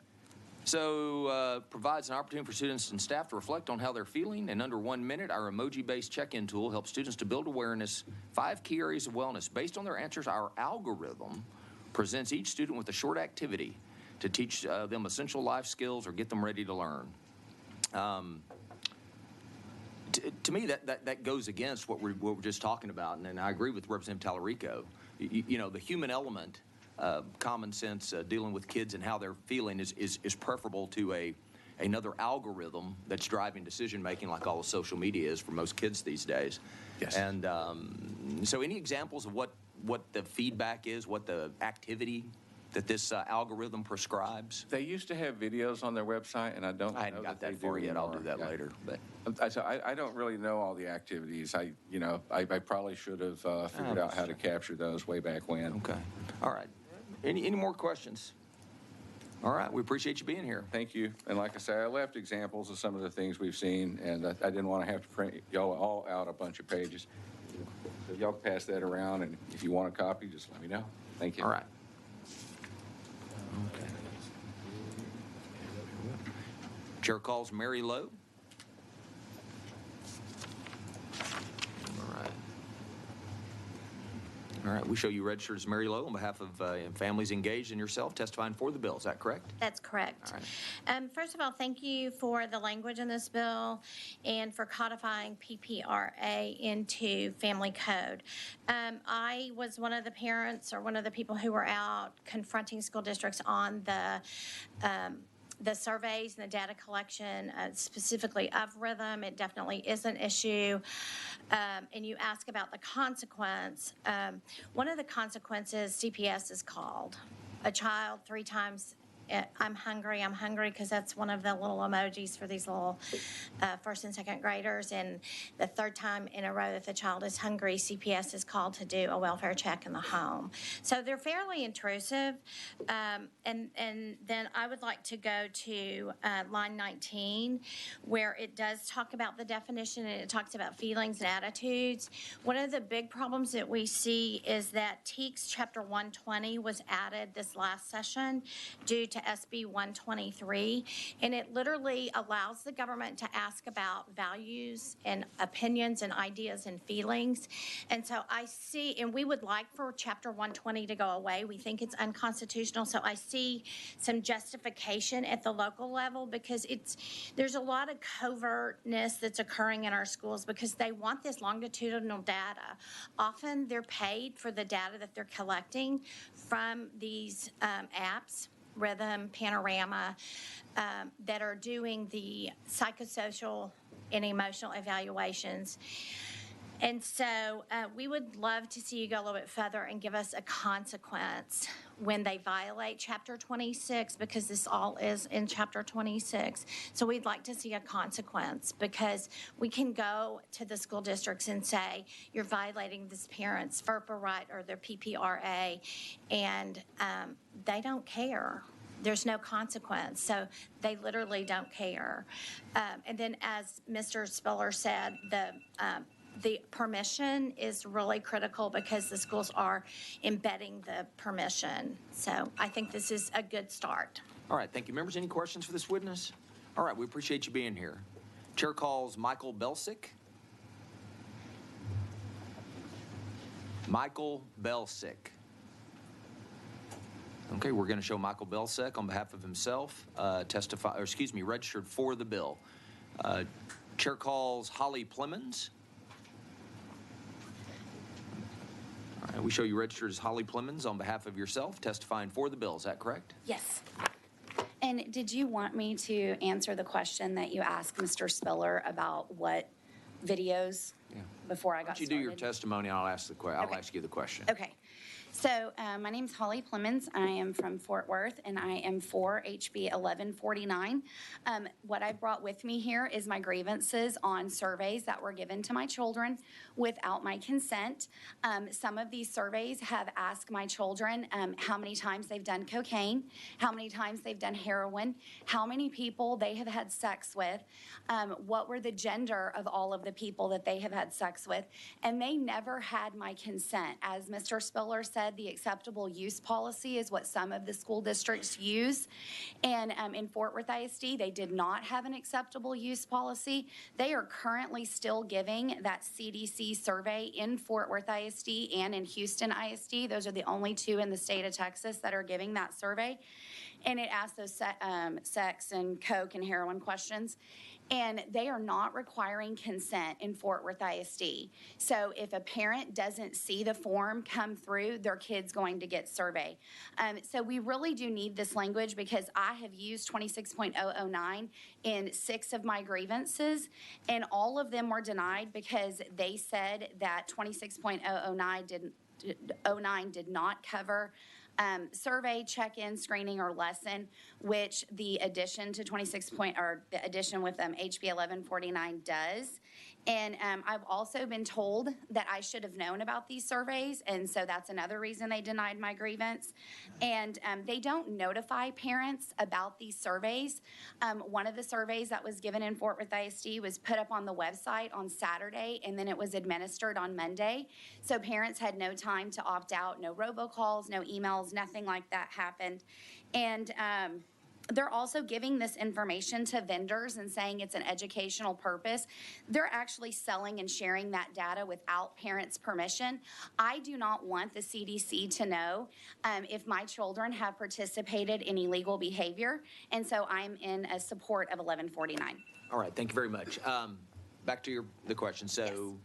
So provides an opportunity for students and staff to reflect on how they're feeling. In under 1 minute, our emoji-based check-in tool helps students to build awareness, 5 key areas of wellness. Based on their answers, our algorithm presents each student with a short activity to teach them essential life skills or get them ready to learn. To me, that goes against what we're just talking about, and I agree with Representative Tallarico. You know, the human element, common sense, dealing with kids and how they're feeling is preferable to another algorithm that's driving decision making, like all of social media is for most kids these days. Yes. And so, any examples of what the feedback is, what the activity that this algorithm prescribes? They used to have videos on their website, and I hadn't got that far yet. I'll do that later. But I don't really know all the activities. I probably should have figured out how to capture those way back when. Okay. All right. Any more questions? All right. We appreciate you being here. Thank you. And like I say, I left examples of some of the things we've seen, and I didn't want to have to print y'all all out a bunch of pages. So y'all pass that around, and if you want a copy, just let me know. Thank you. All right. Okay. Chair calls Mary Lowe. All right, we show you registered as Mary Lowe on behalf of families engaged in yourself, testifying for the bill. Is that correct? That's correct. All right. First of all, thank you for the language in this bill and for codifying PPRA into family code. I was one of the parents or one of the people who were out confronting school districts on the surveys and the data collection, specifically of Rhythm. It definitely is an issue. And you ask about the consequence. One of the consequences CPS is called. A child 3 times, I'm hungry, because that's one of the little emojis for these little first and second graders. And the 3rd time in a row that the child is hungry, CPS is called to do a welfare check in the home. So they're fairly intrusive. And then I would like to go to line 19, where it does talk about the definition and it talks about feelings and attitudes. One of the big problems that we see is that TEACS Chapter 120 was added this last session due to SB 123, and it literally allows the government to ask about values and opinions and ideas and feelings. And so I see, and we would like for Chapter 120 to go away. We think it's unconstitutional. So I see some justification at the local level, because there's a lot of covertness that's occurring in our schools because they want this longitudinal data. Often they're paid for the data that they're collecting from these apps, Rhythm, Panorama, that are doing the psychosocial and emotional evaluations. And so we would love to see you go a little bit further and give us a consequence when they violate Chapter 26, because this all is in Chapter 26. So we'd like to see a consequence, because we can go to the school districts and say, you're violating this parent's FERPA right or their PPRA, and they don't care. There's no consequence. So they literally don't care. And then, as Mr. Spiller said, the permission is really critical, because the schools are embedding the permission. So I think this is a good start. All right, thank you. Members, any questions for this witness? All right, we appreciate you being here. Chair calls Michael Belsick. Michael Belsick. Okay, we're going to show Michael Belsick on behalf of himself, registered for the bill. Chair calls Holly Plemons. All right, we show you registered as Holly Plemons on behalf of yourself, testifying for the bill. Is that correct? Yes. And did you want me to answer the question that you asked Mr. Spiller about what videos before I got started? Why don't you do your testimony, and I'll ask you the question. Okay. So my name's Holly Clemens. I am from Fort Worth, and I am for HB 1149. What I brought with me here is my grievances on surveys that were given to my children without my consent. Some of these surveys have asked my children how many times they've done cocaine, how many times they've done heroin, how many people they have had sex with, what were the gender of all of the people that they have had sex with, and they never had my consent. As Mr. Spiller said, the acceptable use policy is what some of the school districts use. And in Fort Worth ISD, they did not have an acceptable use policy. They are currently still giving that CDC survey in Fort Worth ISD and in Houston ISD. Those are the only two in the state of Texas that are giving that survey. And it asks those sex and coke and heroin questions. And they are not requiring consent in Fort Worth ISD. So if a parent doesn't see the form come through, their kid's going to get survey. So we really do need this language because I have used 26.009 in 6 of my grievances, and all of them were denied because they said that 26.009 did not cover survey, check-in, screening, or lesson, which the addition to the addition with HB 1149 does. And I've also been told that I should have known about these surveys, and so that's another reason they denied my grievance. And they don't notify parents about these surveys. One of the surveys that was given in Fort Worth ISD was put up on the website on Saturday, and then it was administered on Monday. So parents had no time to opt out, no robocalls, no emails, nothing like that happened. And they're also giving this information to vendors and saying it's an educational purpose. They're actually selling and sharing that data without parents' permission. I do not want the CDC to know if my children have participated in illegal behavior, and so I'm in a support of 1149. All right, thank you very much. Back to the question. So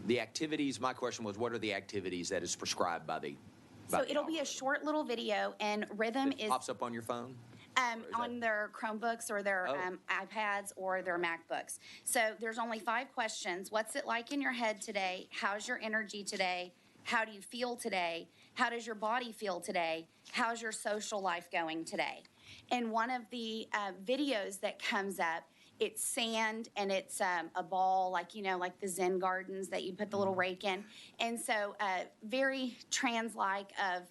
the activities, my question was, what are the activities that is prescribed by the So it'll be a short little video, and Rhythm is pops up on your phone? on their Chromebooks or their iPads or their MacBooks. So there's only 5 questions. What's it like in your head today? How's your energy today? How do you feel today? How does your body feel today? How's your social life going today? And one of the videos that comes up, it's sand and it's a ball, like the Zen gardens that you put the little rake in. And so very trans-like of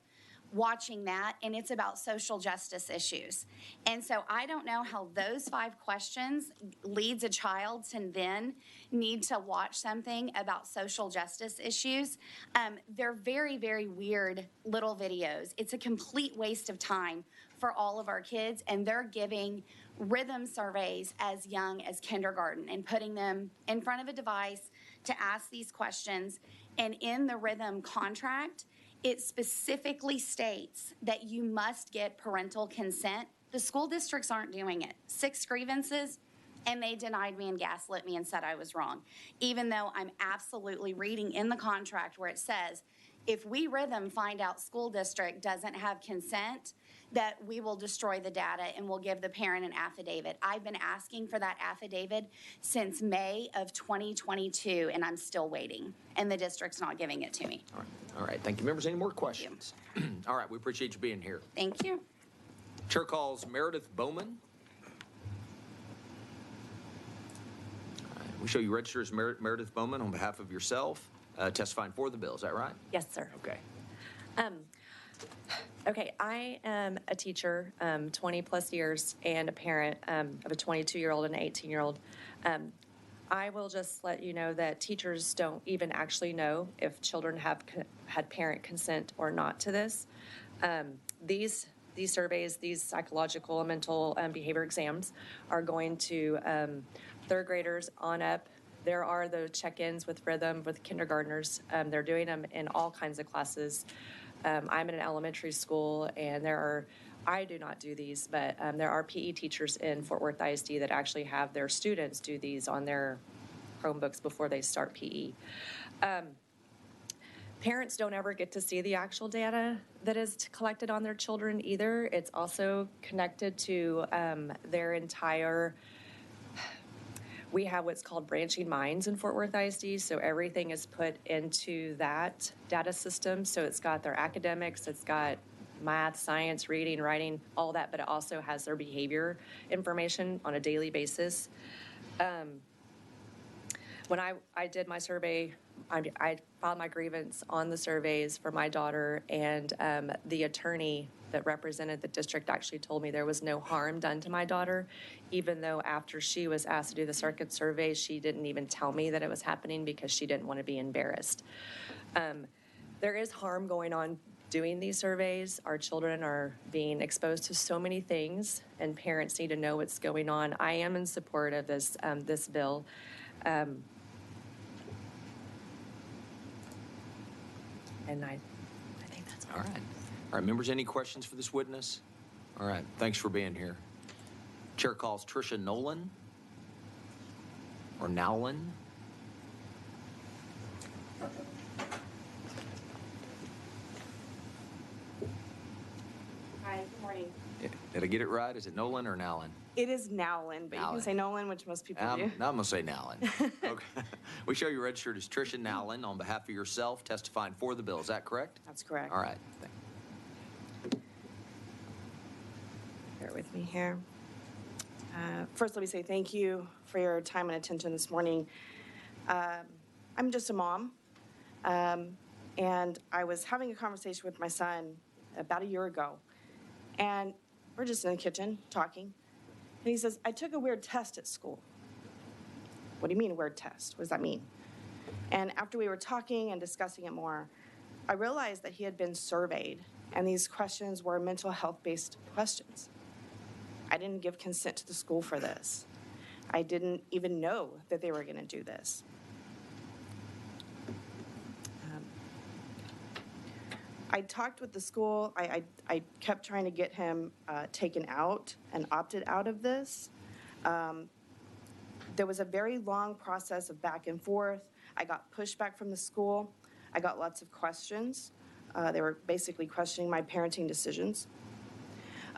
watching that, and it's about social justice issues. And so I don't know how those 5 questions leads a child to then need to watch something about social justice issues. They're very, very weird little videos. It's a complete waste of time for all of our kids, and they're giving Rhythm surveys as young as kindergarten and putting them in front of a device to ask these questions. And in the Rhythm contract, it specifically states that you must get parental consent. The school districts aren't doing it. 6 grievances, and they denied me and gaslit me and said I was wrong, even though I'm absolutely reading in the contract where it says, if we Rhythm find out school district doesn't have consent, that we will destroy the data and we'll give the parent an affidavit. I've been asking for that affidavit since May of 2022, and I'm still waiting, and the district's not giving it to me. All right, thank you. Members, any more questions? All right, we appreciate you being here. Thank you. Chair calls Meredith Bowman. We show you register as Meredith Bowman on behalf of yourself, testifying for the bill. Is that right? Yes, sir. Okay. Okay, I am a teacher, 20 plus years, and a parent of a 22-year-old and an 18-year-old. I will just let you know that teachers don't even actually know if children have had parent consent or not to this. These surveys, these psychological and mental behavior exams are going to 3rd graders on up. There are the check-ins with Rhythm with kindergartners. They're doing them in all kinds of classes. I'm in an elementary school, and I do not do these, but there are PE teachers in Fort Worth ISD that actually have their students do these on their Chromebooks before they start PE. Parents don't ever get to see the actual data that is collected on their children either. It's also connected to their entire We have what's called branching minds in Fort Worth ISD, so everything is put into that data system. So it's got their academics, it's got math, science, reading, writing, all that, but it also has their behavior information on a daily basis. When I did my survey, I filed my grievance on the surveys for my daughter, and the attorney that represented the district actually told me there was no harm done to my daughter, even though after she was asked to do the circuit survey, she didn't even tell me that it was happening because she didn't want to be embarrassed. There is harm going on doing these surveys. Our children are being exposed to so many things, and parents need to know what's going on. I am in support of this, this bill. And I think that's All right. All right, members, any questions for this witness? All right, thanks for being here. Chair calls Tricia Nolan, or Nowlin. Hi, good morning. Did I get it right? Is it Nolan or Nowlin? It is Nowlin, but you Nowlin. can say Nolan, which most people do. Now I'm going to say Nowlin. Okay. We show you registered as Tricia Nowlin on behalf of yourself, testifying for the bill. Is that correct? That's correct. All right. Bear with me here. First, let me say thank you for your time and attention this morning. I'm just a mom, and I was having a conversation with my son about a year ago, and we're just in the kitchen talking, and he says, I took a weird test at school. What do you mean a weird test? What does that mean? And after we were talking and discussing it more, I realized that he had been surveyed, and these questions were mental health-based questions. I didn't give consent to the school for this. I didn't even know that they were going to do this. I talked with the school. I kept trying to get him taken out and opted out of this. There was a very long process of back and forth. I got pushback from the school. I got lots of questions. They were basically questioning my parenting decisions.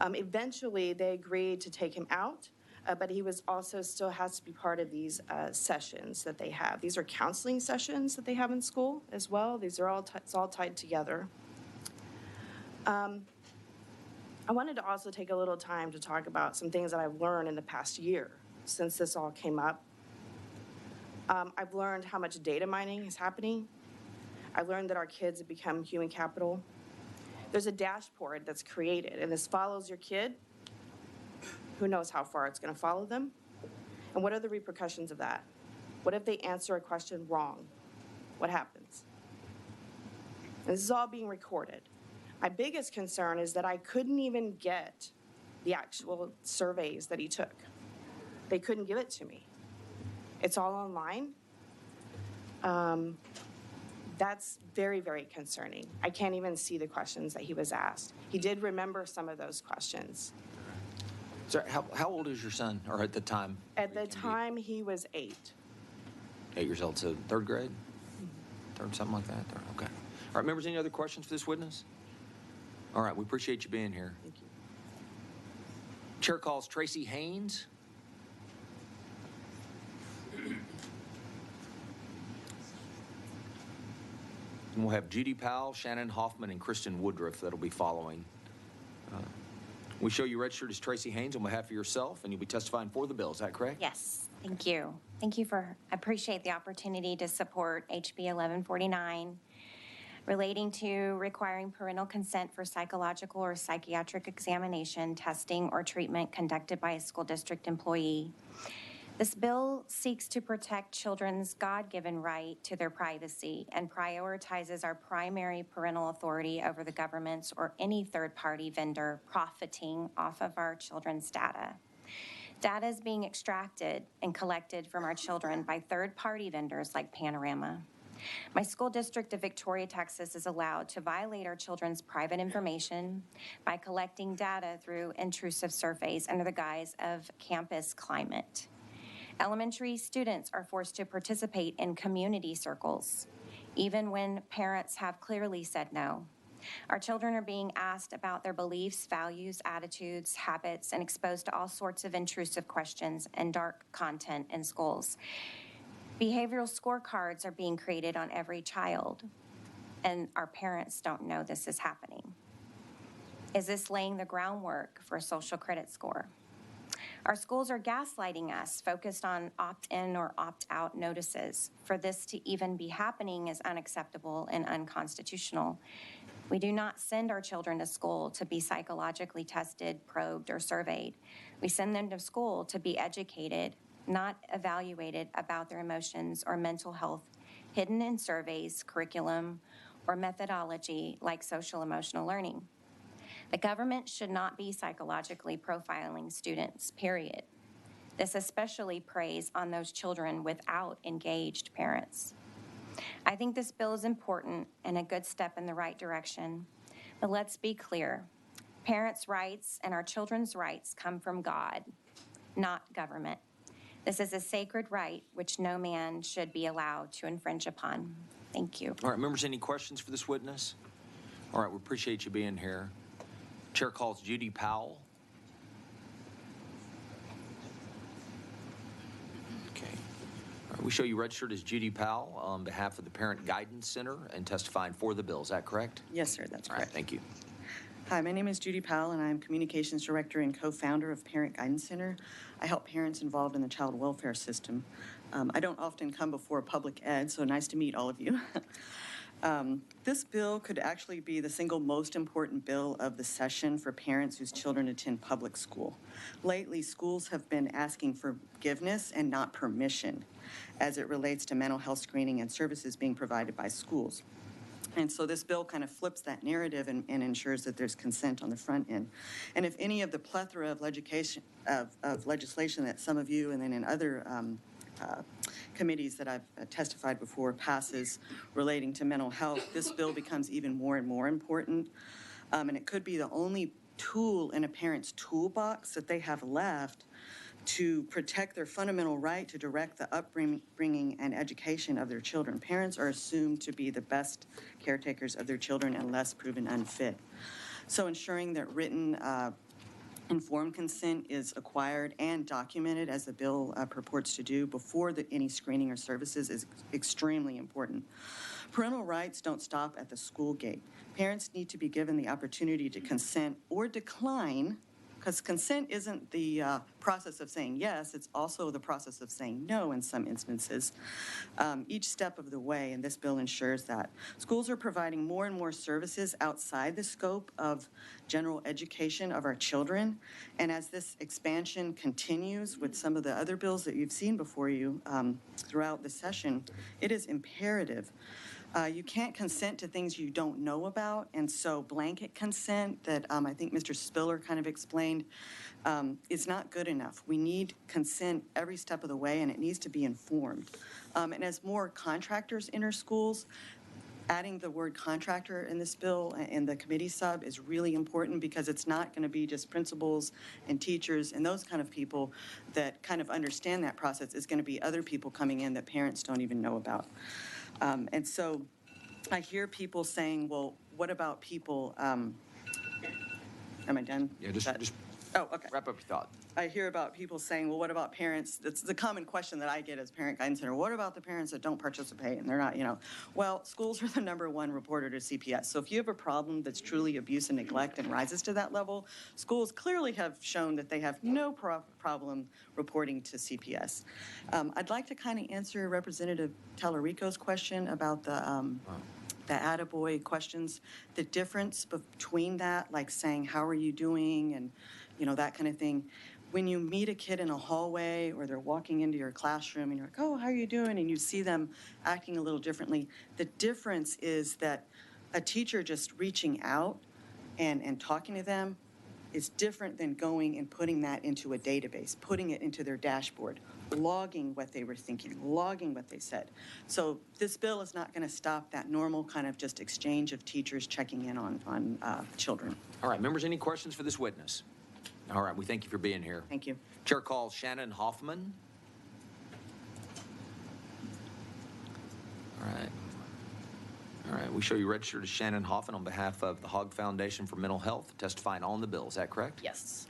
Eventually, they agreed to take him out, but he was also still has to be part of these sessions that they have. These are counseling sessions that they have in school as well. These are all it's all tied together. I wanted to also take a little time to talk about some things that I've learned in the past year since this all came up. I've learned how much data mining is happening. I've learned that our kids have become human capital. There's a dashboard that's created, and this follows your kid. Who knows how far it's going to follow them? And what are the repercussions of that? What if they answer a question wrong? What happens? And this is all being recorded. My biggest concern is that I couldn't even get the actual surveys that he took. They couldn't give it to me. It's all online. That's very, very concerning. I can't even see the questions that he was asked. He did remember some of those questions. So how old is your son, or at the time? At the time, he was 8. 8 years old, so third grade? Third, something like that? Third, okay. All right, members, any other questions for this witness? All right, we appreciate you being here. Thank you. Chair calls Tracy Haynes. And we'll have Judy Powell, Shannon Hoffman, and Kristen Woodruff that'll be following. We show you registered as Tracy Haynes on behalf of yourself, and you'll be testifying for the bill. Is that correct? Yes, thank you. Thank you for, I appreciate the opportunity to support HB 1149 relating to requiring parental consent for psychological or psychiatric examination, testing, or treatment conducted by a school district employee. This bill seeks to protect children's God-given right to their privacy and prioritizes our primary parental authority over the government's or any third-party vendor profiting off of our children's data. Data is being extracted and collected from our children by third-party vendors like Panorama. My school district of Victoria, Texas is allowed to violate our children's private information by collecting data through intrusive surveys under the guise of campus climate. Elementary students are forced to participate in community circles, even when parents have clearly said no. Our children are being asked about their beliefs, values, attitudes, habits, and exposed to all sorts of intrusive questions and dark content in schools. Behavioral scorecards are being created on every child, and our parents don't know this is happening. Is this laying the groundwork for a social credit score? Our schools are gaslighting us, focused on opt-in or opt-out notices. For this to even be happening is unacceptable and unconstitutional. We do not send our children to school to be psychologically tested, probed, or surveyed. We send them to school to be educated, not evaluated about their emotions or mental health, hidden in surveys, curriculum, or methodology like social emotional learning. The government should not be psychologically profiling students, period. This especially preys on those children without engaged parents. I think this bill is important and a good step in the right direction, but let's be clear. Parents' rights and our children's rights come from God, not government. This is a sacred right which no man should be allowed to infringe upon. Thank you. All right, members, any questions for this witness? All right, we appreciate you being here. Chair calls Judy Powell. Okay. All right, we show you registered as Judy Powell on behalf of the Parent Guidance Center and testifying for the bill. Is that correct? Yes, sir, that's All right, correct. thank you. Hi, my name is Judy Powell, and I'm Communications Director and co-founder of Parent Guidance Center. I help parents involved in the child welfare system. I don't often come before public ed, so nice to meet all of you. This bill could actually be the single most important bill of the session for parents whose children attend public school. Lately, schools have been asking for forgiveness and not permission as it relates to mental health screening and services being provided by schools. And so this bill kind of flips that narrative and ensures that there's consent on the front end. And if any of the plethora of legislation that some of you and then in other committees that I've testified before passes relating to mental health, this bill becomes even more and more important. And it could be the only tool in a parent's toolbox that they have left to protect their fundamental right to direct the upbringing and education of their children. Parents are assumed to be the best caretakers of their children unless proven unfit. So ensuring that written informed consent is acquired and documented, as the bill purports to do, before any screening or services is extremely important. Parental rights don't stop at the school gate. Parents need to be given the opportunity to consent or decline, because consent isn't the process of saying yes, it's also the process of saying no in some instances, each step of the way, and this bill ensures that. Schools are providing more and more services outside the scope of general education of our children, and as this expansion continues with some of the other bills that you've seen before you throughout the session, it is imperative. You can't consent to things you don't know about, and so blanket consent that I think Mr. Spiller kind of explained is not good enough. We need consent every step of the way, and it needs to be informed. And as more contractors enter schools, adding the word contractor in this bill in the committee sub is really important, because it's not going to be just principals and teachers and those kind of people that kind of understand that process. It's going to be other people coming in that parents don't even know about. And so I hear people saying, well, what about people, am I done? Yeah, just oh, okay. Wrap up your thought. I hear about people saying, well, what about parents? That's the common question that I get as Parent Guidance Center. What about the parents that don't participate and they're not, Well, schools are the #1 reporter to CPS. So if you have a problem that's truly abuse and neglect and rises to that level, schools clearly have shown that they have no problem reporting to CPS. I'd like to kind of answer Representative Tallarico's question about the attaboy questions, the difference between that, like saying, how are you doing, and that kind of thing. When you meet a kid in a hallway or they're walking into your classroom and you're like, oh, how are you doing? And you see them acting a little differently. The difference is that a teacher just reaching out and talking to them is different than going and putting that into a database, putting it into their dashboard, logging what they were thinking, logging what they said. So this bill is not going to stop that normal kind of just exchange of teachers checking in on children. All right, members, any questions for this witness? All right, we thank you for being here. Thank you. Chair calls Shannon Hoffman. All right. right, we show you registered as Shannon Hoffman on behalf of the Hogg Foundation for Mental Health, testifying on the bill. Is that correct? Yes.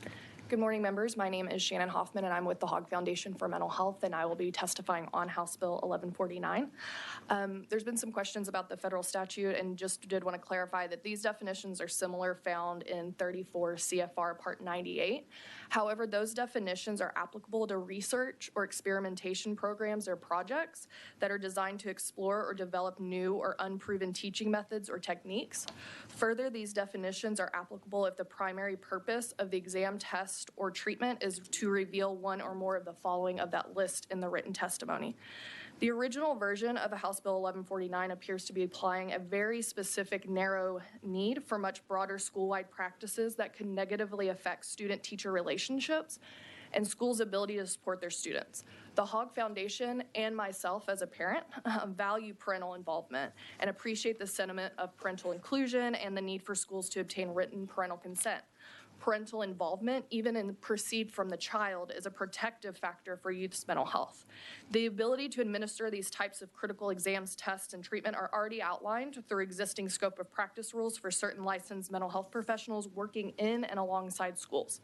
Good morning, members. My name is Shannon Hoffman, and I'm with the Hogg Foundation for Mental Health, and I will be testifying on House Bill 1149. There's been some questions about the federal statute, and just did want to clarify that these definitions are similar found in 34 CFR Part 98. However, those definitions are applicable to research or experimentation programs or projects that are designed to explore or develop new or unproven teaching methods or techniques. Further, these definitions are applicable if the primary purpose of the exam, test, or treatment is to reveal one or more of the following of that list in the written testimony. The original version of House Bill 1149 appears to be applying a very specific, narrow need for much broader school-wide practices that could negatively affect student-teacher relationships and schools' ability to support their students. The Hogg Foundation and myself as a parent value parental involvement and appreciate the sentiment of parental inclusion and the need for schools to obtain written parental consent. Parental involvement, even perceived from the child, is a protective factor for youth's mental health. The ability to administer these types of critical exams, tests, and treatment are already outlined through existing scope of practice rules for certain licensed mental health professionals working in and alongside schools.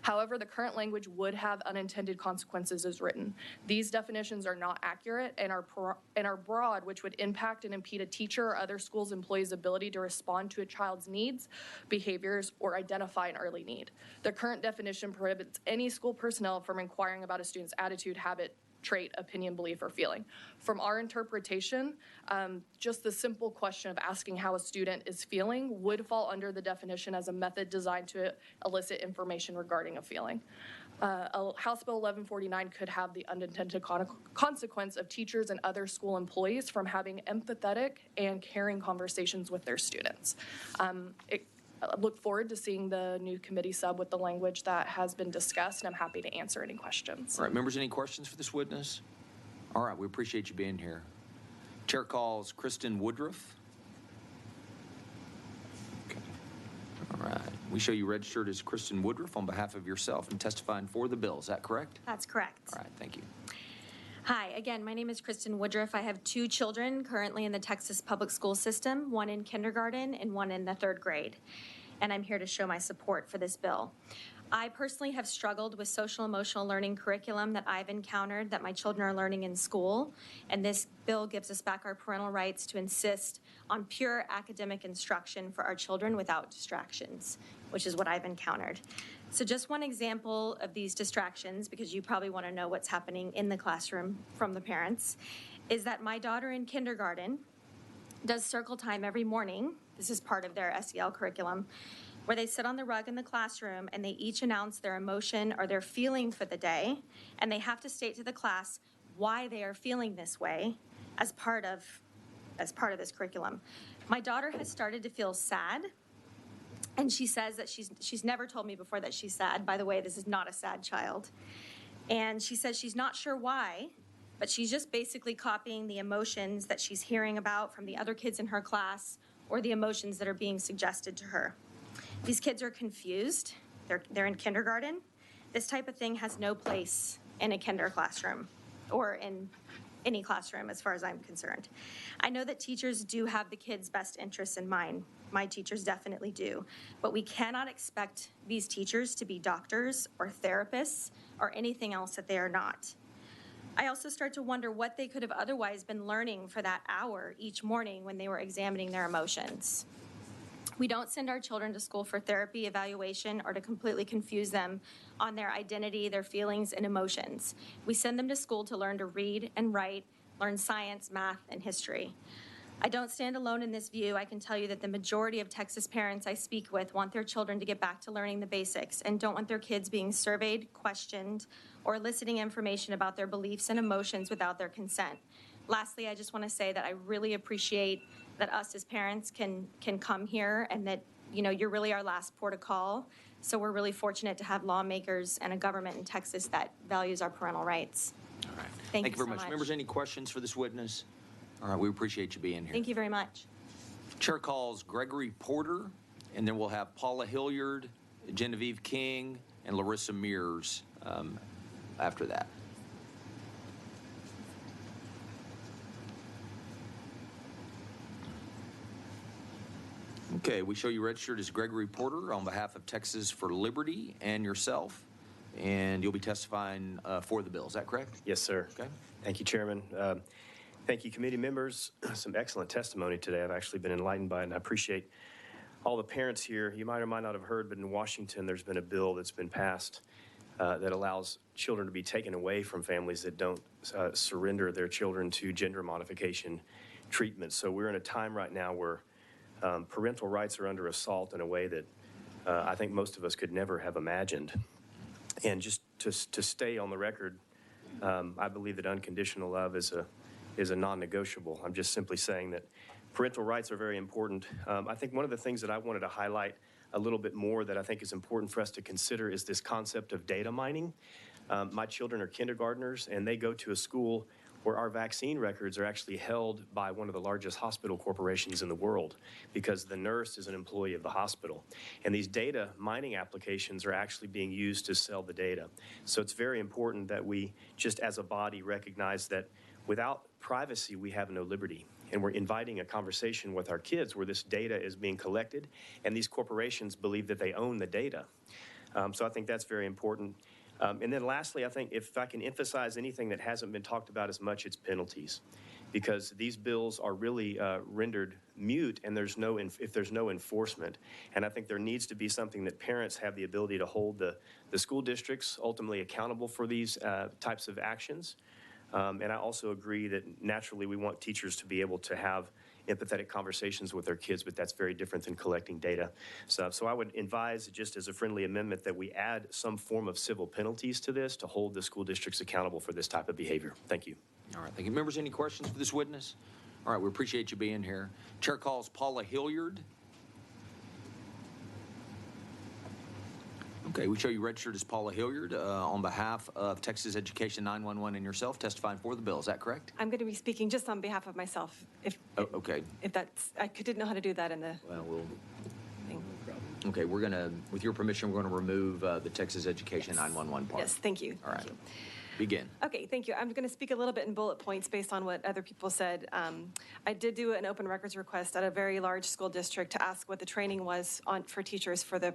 However, the current language would have unintended consequences as written. These definitions are not accurate and are broad, which would impact and impede a teacher or other school's employees' ability to respond to a child's needs, behaviors, or identify an early need. The current definition prohibits any school personnel from inquiring about a student's attitude, habit, trait, opinion, belief, or feeling. From our interpretation, just the simple question of asking how a student is feeling would fall under the definition as a method designed to elicit information regarding a feeling. House Bill 1149 could have the unintended consequence of teachers and other school employees from having empathetic and caring conversations with their students. I look forward to seeing the new committee sub with the language that has been discussed, and I'm happy to answer any questions. All right, members, any questions for this witness? All right, we appreciate you being here. Chair calls Kristen Woodruff. Okay. All right, we show you registered as Kristen Woodruff on behalf of yourself and testifying for the bill. Is that correct? That's correct. All right, thank you. Hi, again, my name is Kristen Woodruff. I have 2 children currently in the Texas public school system, one in kindergarten and one in the 3rd grade. And I'm here to show my support for this bill. I personally have struggled with social emotional learning curriculum that I've encountered that my children are learning in school. And this bill gives us back our parental rights to insist on pure academic instruction for our children without distractions, which is what I've encountered. So just one example of these distractions, because you probably want to know what's happening in the classroom from the parents, is that my daughter in kindergarten does circle time every morning. This is part of their SEL curriculum, where they sit on the rug in the classroom and they each announce their emotion or their feeling for the day, and they have to state to the class why they are feeling this way as part of this curriculum. My daughter has started to feel sad. And she says that she's never told me before that she's sad. By the way, this is not a sad child. And she says she's not sure why, but she's just basically copying the emotions that she's hearing about from the other kids in her class or the emotions that are being suggested to her. These kids are confused. They're in kindergarten. This type of thing has no place in a kinder classroom or in any classroom as far as I'm concerned. I know that teachers do have the kids' best interests in mind. My teachers definitely do. But we cannot expect these teachers to be doctors or therapists or anything else that they are not. I also start to wonder what they could have otherwise been learning for that hour each morning when they were examining their emotions. We don't send our children to school for therapy, evaluation, or to completely confuse them on their identity, their feelings, and emotions. We send them to school to learn to read and write, learn science, math, and history. I don't stand alone in this view. I can tell you that the majority of Texas parents I speak with want their children to get back to learning the basics and don't want their kids being surveyed, questioned, or eliciting information about their beliefs and emotions without their consent. Lastly, I just want to say that I really appreciate that us as parents can come here and that, you know, you're really our last port of call. So we're really fortunate to have lawmakers and a government in Texas that values our parental rights. All right. Thank you very so much. much. Members, any questions for this witness? All right, we appreciate you being here. Thank you very much. Chair calls Gregory Porter, and then we'll have Paula Hilliard, Genevieve King, and Larissa Mears after that. Okay, we show you registered as Gregory Porter on behalf of Texas for Liberty and yourself, and you'll be testifying for the bill. Is that correct? Yes, sir. Okay. Thank you, Chairman. Thank you, committee members. Some excellent testimony today. I've actually been enlightened by it, and I appreciate all the parents here. You might or might not have heard, but in Washington, there's been a bill that's been passed that allows children to be taken away from families that don't surrender their children to gender modification treatment. So we're in a time right now where parental rights are under assault in a way that I think most of us could never have imagined. And just to stay on the record, I believe that unconditional love is a non-negotiable. I'm just simply saying that parental rights are very important. I think one of the things that I wanted to highlight a little bit more that I think is important for us to consider is this concept of data mining. My children are kindergartners, and they go to a school where our vaccine records are actually held by one of the largest hospital corporations in the world because the nurse is an employee of the hospital. And these data mining applications are actually being used to sell the data. So it's very important that we just as a body recognize that without privacy, we have no liberty. And we're inviting a conversation with our kids where this data is being collected, and these corporations believe that they own the data. So I think that's very important. And then lastly, I think if I can emphasize anything that hasn't been talked about as much, it's penalties. Because these bills are really rendered mute and if there's no enforcement. And I think there needs to be something that parents have the ability to hold the school districts ultimately accountable for these types of actions. And I also agree that naturally we want teachers to be able to have empathetic conversations with their kids, but that's very different than collecting data. So I would advise, just as a friendly amendment, that we add some form of civil penalties to this to hold the school districts accountable for this type of behavior. Thank you. All right, thank you. Members, any questions for this witness? All right, we appreciate you being here. Chair calls Paula Hilliard. Okay, we show you registered as Paula Hilliard on behalf of Texas Education 911 and yourself, testifying for the bill. Is that correct? I'm going to be speaking just on behalf of myself. Okay. If that's, I didn't know how to do that in the. Well, okay, we're going to, with your permission, we're going to remove the Texas Education 911 part. Yes, thank you. All right. Begin. Okay, thank you. I'm going to speak a little bit in bullet points based on what other people said. I did do an open records request at a very large school district to ask what the training was for teachers for the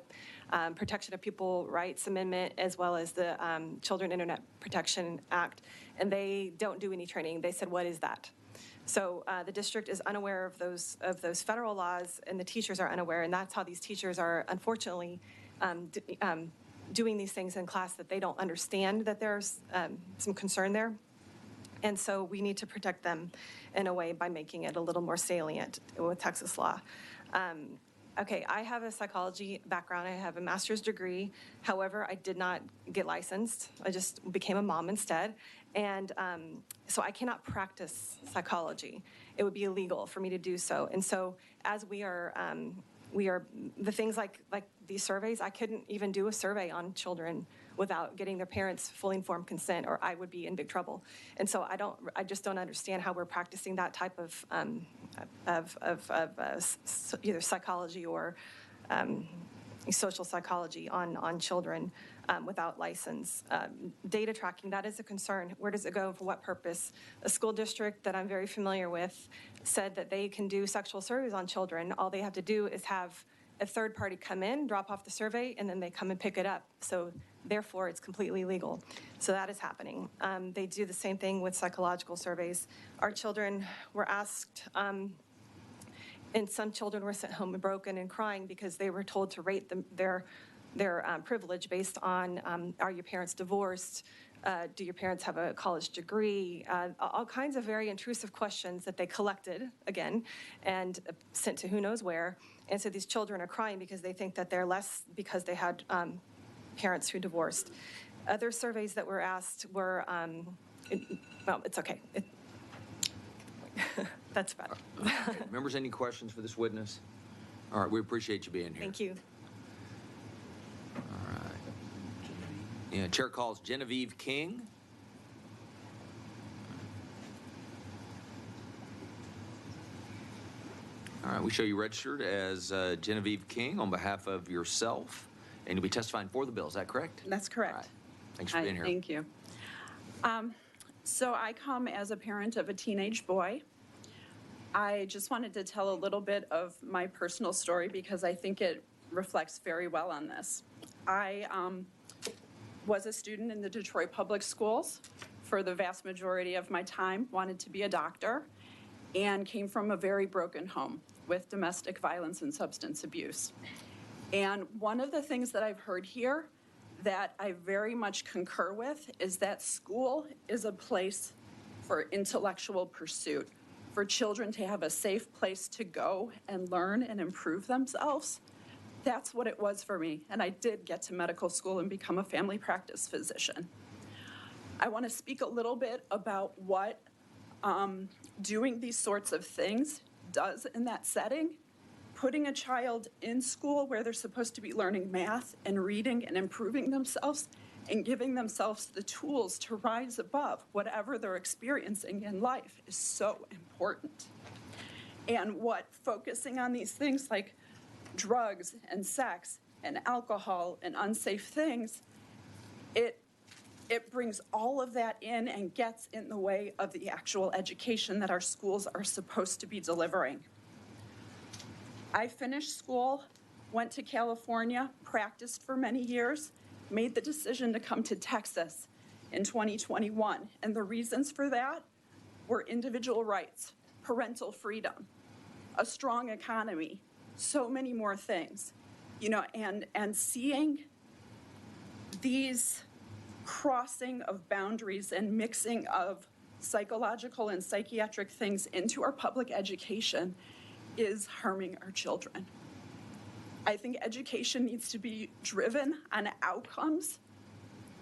Protection of Pupil Rights Amendment as well as the Children Internet Protection Act, and they don't do any training. They said, what is that? So the district is unaware of those federal laws, and the teachers are unaware, and that's how these teachers are unfortunately doing these things in class that they don't understand that there's some concern there. And so we need to protect them in a way by making it a little more salient with Texas law. Okay, I have a psychology background. I have a master's degree. However, I did not get licensed. I just became a mom instead. And so I cannot practice psychology. It would be illegal for me to do so. And so as we are the things like these surveys, I couldn't even do a survey on children without getting their parents' fully informed consent, or I would be in big trouble. And so I just don't understand how we're practicing that type of either psychology or social psychology on children without license. Data tracking, that is a concern. Where does it go? For what purpose? A school district that I'm very familiar with said that they can do sexual surveys on children. All they have to do is have a third party come in, drop off the survey, and then they come and pick it up. So therefore, it's completely legal. So that is happening. They do the same thing with psychological surveys. Our children were asked, and some children were sent home broken and crying because they were told to rate their privilege based on, are your parents divorced? Do your parents have a college degree? All kinds of very intrusive questions that they collected, again, and sent to who knows where. And so these children are crying because they think that they're less because they had parents who divorced. Other surveys that were asked were, well, it's okay. That's about it. Okay. Members, any questions for this witness? All right, we appreciate you being here. Thank you. Yeah, chair calls Genevieve King. All right, we show you registered as Genevieve King on behalf of yourself, and you'll be testifying for the bill. Is that correct? That's correct. All right. Thanks for being here. Thank you. So I come as a parent of a teenage boy. I just wanted to tell a little bit of my personal story because I think it reflects very well on this. I was a student in the Detroit Public Schools for the vast majority of my time, wanted to be a doctor, and came from a very broken home with domestic violence and substance abuse. And one of the things that I've heard here that I very much concur with is that school is a place for intellectual pursuit, for children to have a safe place to go and learn and improve themselves. That's what it was for me, and I did get to medical school and become a family practice physician. I want to speak a little bit about what doing these sorts of things does in that setting. Putting a child in school where they're supposed to be learning math and reading and improving themselves and giving themselves the tools to rise above whatever they're experiencing in life is so important. And what focusing on these things like drugs and sex and alcohol and unsafe things, it brings all of that in and gets in the way of the actual education that our schools are supposed to be delivering. I finished school, went to California, practiced for many years, made the decision to come to Texas in 2021. And the reasons for that were individual rights, parental freedom, a strong economy, so many more things, you know, and seeing these crossing of boundaries and mixing of psychological and psychiatric things into our public education is harming our children. I think education needs to be driven on outcomes,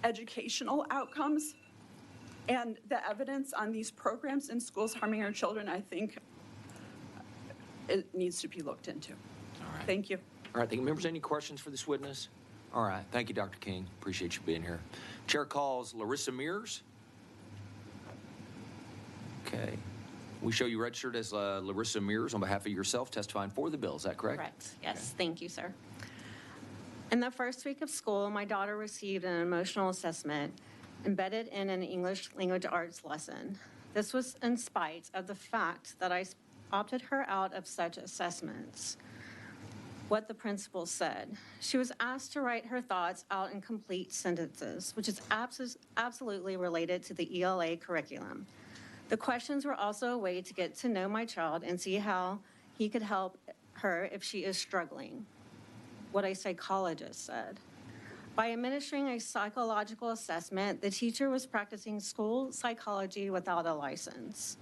educational outcomes, and the evidence on these programs in schools harming our children, I think it needs to be looked into. All right. Thank you. All right, thank you. Members, any questions for this witness? All right, thank you, Dr. King. Appreciate you being here. Chair calls Larissa Mears. Okay. We show you registered as Larissa Mears on behalf of yourself, testifying for the bill. Is that correct? Correct. Yes, thank you, sir. In the first week of school, my daughter received an emotional assessment embedded in an English language arts lesson. This was in spite of the fact that I opted her out of such assessments. What the principal said. She was asked to write her thoughts out in complete sentences, which is absolutely related to the ELA curriculum. The questions were also a way to get to know my child and see how he could help her if she is struggling. What a psychologist said. By administering a psychological assessment, the teacher was practicing school psychology without a license.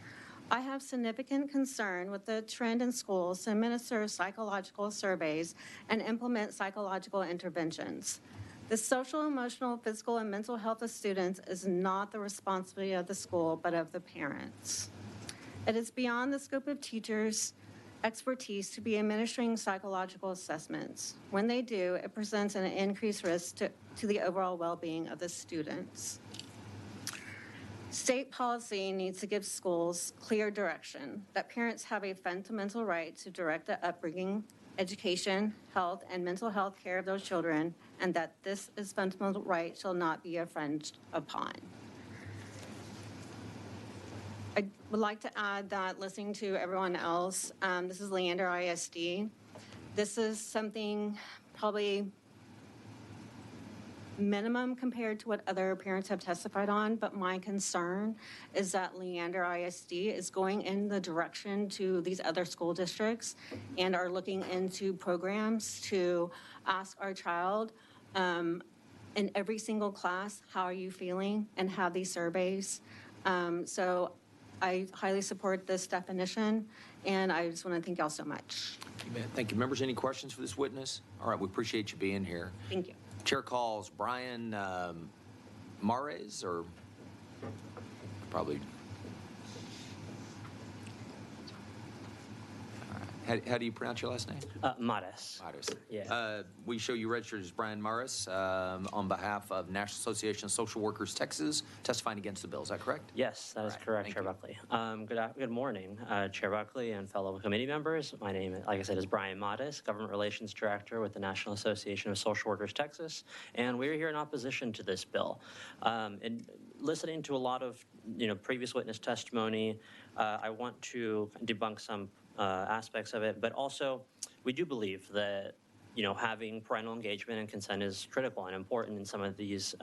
I have significant concern with the trend in schools to administer psychological surveys and implement psychological interventions. The social, emotional, physical, and mental health of students is not the responsibility of the school, but of the parents. It is beyond the scope of teachers' expertise to be administering psychological assessments. When they do, it presents an increased risk to the overall well-being of the students. State policy needs to give schools clear direction that parents have a fundamental right to direct the upbringing, education, health, and mental health care of those children, and that this is fundamental right shall not be infringed upon. I would like to add that listening to everyone else, this is Leander ISD. This is something probably minimum compared to what other parents have testified on, but my concern is that Leander ISD is going in the direction to these other school districts and are looking into programs to ask our child in every single class, how are you feeling, and have these surveys. So I highly support this definition, and I just want to thank y'all so much. Thank you. Members, any questions for this witness? All right, we appreciate you being here. Thank you. Chair calls Brian Mares, or probably. All right. How do you pronounce your last name? Mares. Mares. Yeah. We show you registered as Brian Mares on behalf of National Association of Social Workers Texas, testifying against the bill. Is that correct? Yes, that is correct, Chair Buckley. Good morning, Chair Buckley and fellow committee members. My name, like I said, is Brian Mares, Government Relations Director with the National Association of Social Workers Texas, and we're here in opposition to this bill. And listening to a lot of, previous witness testimony, I want to debunk some aspects of it, but also we do believe that, having parental engagement and consent is critical and important in some of these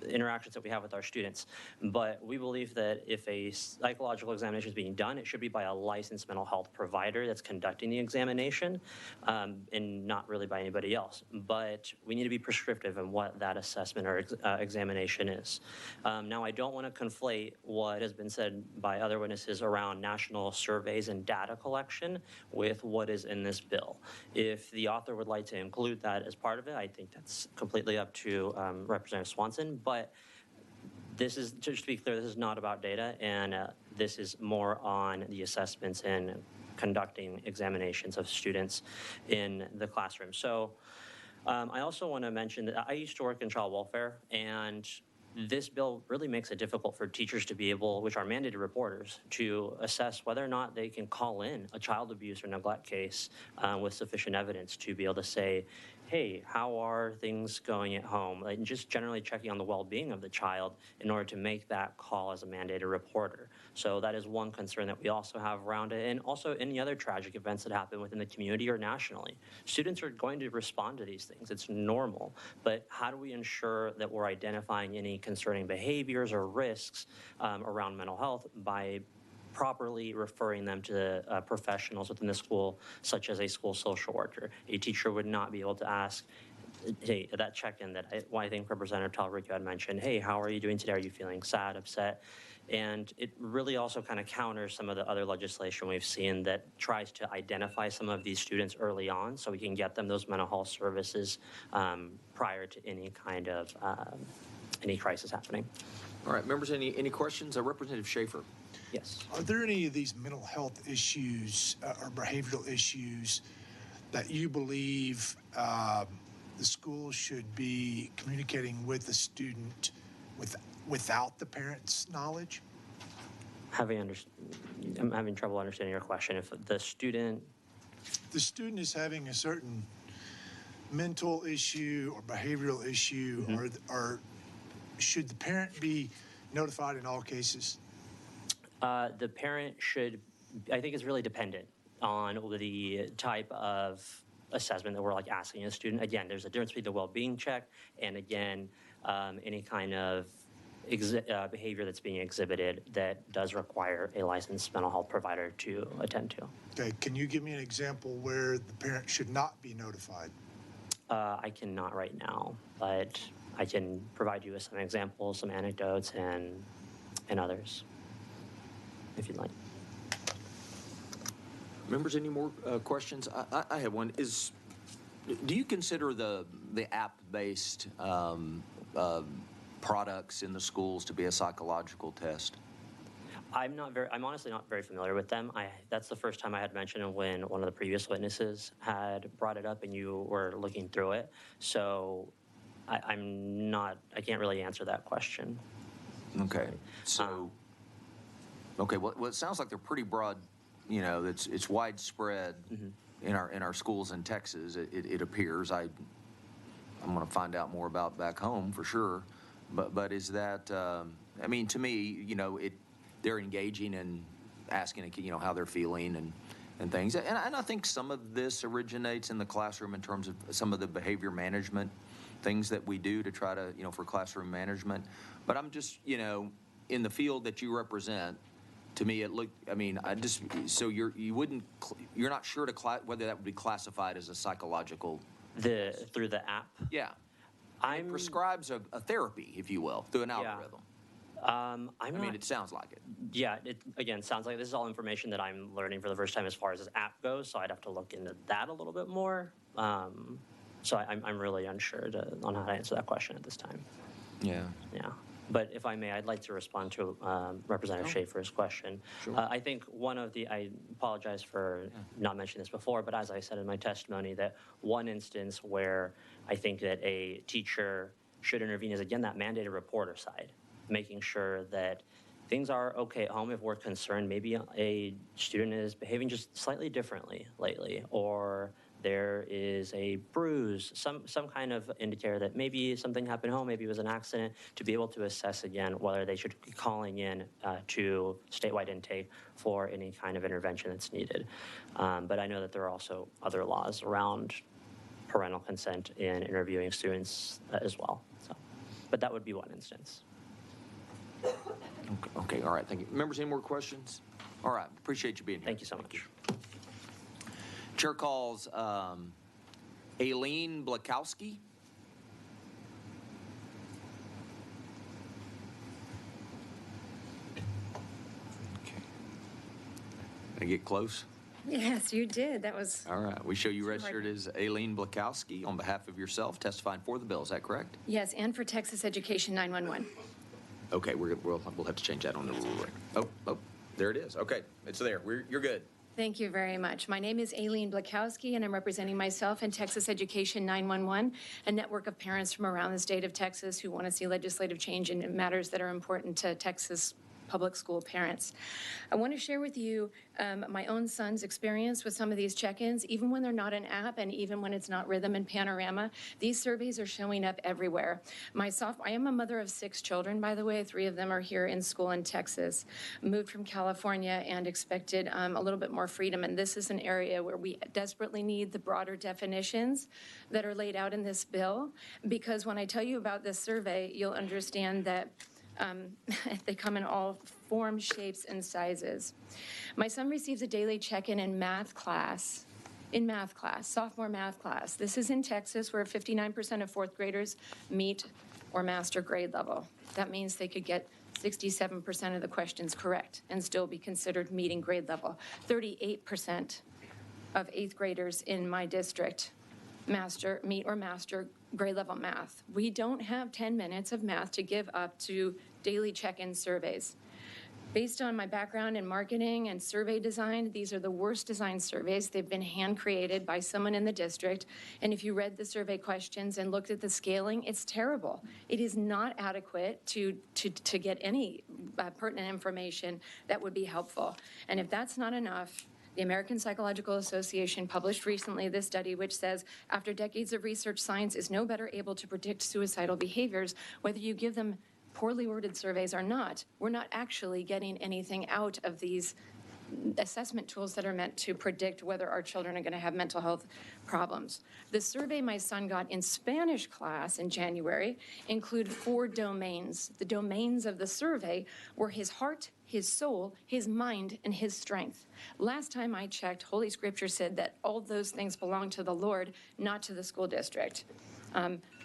interactions that we have with our students. But we believe that if a psychological examination is being done, it should be by a licensed mental health provider that's conducting the examination, and not really by anybody else. But we need to be prescriptive in what that assessment or examination is. Now, I don't want to conflate what has been said by other witnesses around national surveys and data collection with what is in this bill. If the author would like to include that as part of it, I think that's completely up to Representative Swanson. But this is, just to be clear, this is not about data, and this is more on the assessments and conducting examinations of students in the classroom. So I also want to mention that I used to work in child welfare, and this bill really makes it difficult for teachers to be able, which are mandated reporters, to assess whether or not they can call in a child abuse or neglect case with sufficient evidence to be able to say, hey, how are things going at home? And just generally checking on the well-being of the child in order to make that call as a mandated reporter. So that is one concern that we also have around it, and also any other tragic events that happen within the community or nationally. Students are going to respond to these things. It's normal. But how do we ensure that we're identifying any concerning behaviors or risks around mental health by properly referring them to professionals within the school, such as a school social worker? A teacher would not be able to ask, hey, that check-in that I think Representative Talrico had mentioned, hey, how are you doing today? Are you feeling sad, upset? And it really also kind of counters some of the other legislation we've seen that tries to identify some of these students early on so we can get them those mental health services prior to any kind of any crisis happening. All right, members, any questions? Representative Schaefer. Yes. Are there any of these mental health issues or behavioral issues that you believe the school should be communicating with the student without the parent's knowledge? I'm having trouble understanding your question. If the student is having a certain mental issue or behavioral issue, or should the parent be notified in all cases? The parent should, I think it's really dependent on the type of assessment that we're asking a student. Again, there's a difference between the well-being check and, again, any kind of behavior that's being exhibited that does require a licensed mental health provider to attend to. Okay, can you give me an example where the parent should not be notified? I cannot right now, but I can provide you with some examples, some anecdotes, and others, if you'd like. Members, any more questions? I have one. Do you consider the app-based products in the schools to be a psychological test? I'm honestly not very familiar with them. That's the first time I had mentioned it when one of the previous witnesses had brought it up and you were looking through it. So I can't really answer that question. Okay. So, okay, well, it sounds like they're pretty broad, it's widespread in our schools in Texas, it appears. I'm going to find out more about back home for sure. But is that, to me, they're engaging and asking, how they're feeling and things. And I think some of this originates in the classroom in terms of some of the behavior management things that we do to try to, for classroom management. But I'm just, in the field that you represent, to me, it looked, so you're not sure whether that would be classified as a psychological. Through the app? Yeah. It prescribes a therapy, if you will, through an algorithm. It sounds like it. Yeah, it again sounds like this is all information that I'm learning for the first time as far as this app goes, so I'd have to look into that a little bit more. So I'm really unsure on how to answer that question at this time. Yeah. Yeah. But if I may, I'd like to respond to Representative Schaefer's question. Sure. I think I apologize for not mentioning this before, but as I said in my testimony, that one instance where I think that a teacher should intervene is, again, that mandated reporter side, making sure that things are okay at home if we're concerned maybe a student is behaving just slightly differently lately, or there is a bruise, some kind of indicator that maybe something happened home, maybe it was an accident, to be able to assess again whether they should be calling in to statewide intake for any kind of intervention that's needed. But I know that there are also other laws around parental consent in interviewing students as well. So, but that would be one instance. Okay, all right, thank you. Members, any more questions? All right, appreciate you being here. Thank you so much. Chair calls Aileen Blakowski. Okay. Did I get close? Yes, you did. That was. All right, we show you Too hard. registered as Aileen Blakowski on behalf of yourself, testifying for the bill. Is that correct? Yes, and for Texas Education 911. Okay, we'll have to change that on the rule. Oh, there it is. Okay, it's there. You're good. Thank you very much. My name is Aileen Blakowski, and I'm representing myself and Texas Education 911, a network of parents from around the state of Texas who want to see legislative change in matters that are important to Texas public school parents. I want to share with you my own son's experience with some of these check-ins, even when they're not an app and even when it's not Rhythm and Panorama. These surveys are showing up everywhere. I am a mother of 6 children, by the way. 3 of them are here in school in Texas. Moved from California and expected a little bit more freedom. And this is an area where we desperately need the broader definitions that are laid out in this bill. Because when I tell you about this survey, you'll understand that they come in all forms, shapes, and sizes. My son receives a daily check-in in math class, sophomore math class. This is in Texas, where 59% of 4th graders meet or master grade level. That means they could get 67% of the questions correct and still be considered meeting grade level. 38% of 8th graders in my district meet or master grade level math. We don't have 10 minutes of math to give up to daily check-in surveys. Based on my background in marketing and survey design, these are the worst designed surveys. They've been hand-created by someone in the district. And if you read the survey questions and looked at the scaling, it's terrible. It is not adequate to get any pertinent information that would be helpful. And if that's not enough, the American Psychological Association published recently this study which says, after decades of research, science is no better able to predict suicidal behaviors, whether you give them poorly worded surveys or not. We're not actually getting anything out of these assessment tools that are meant to predict whether our children are going to have mental health problems. The survey my son got in Spanish class in January include 4 domains. The domains of the survey were his heart, his soul, his mind, and his strength. Last time I checked, Holy Scripture said that all those things belong to the Lord, not to the school district.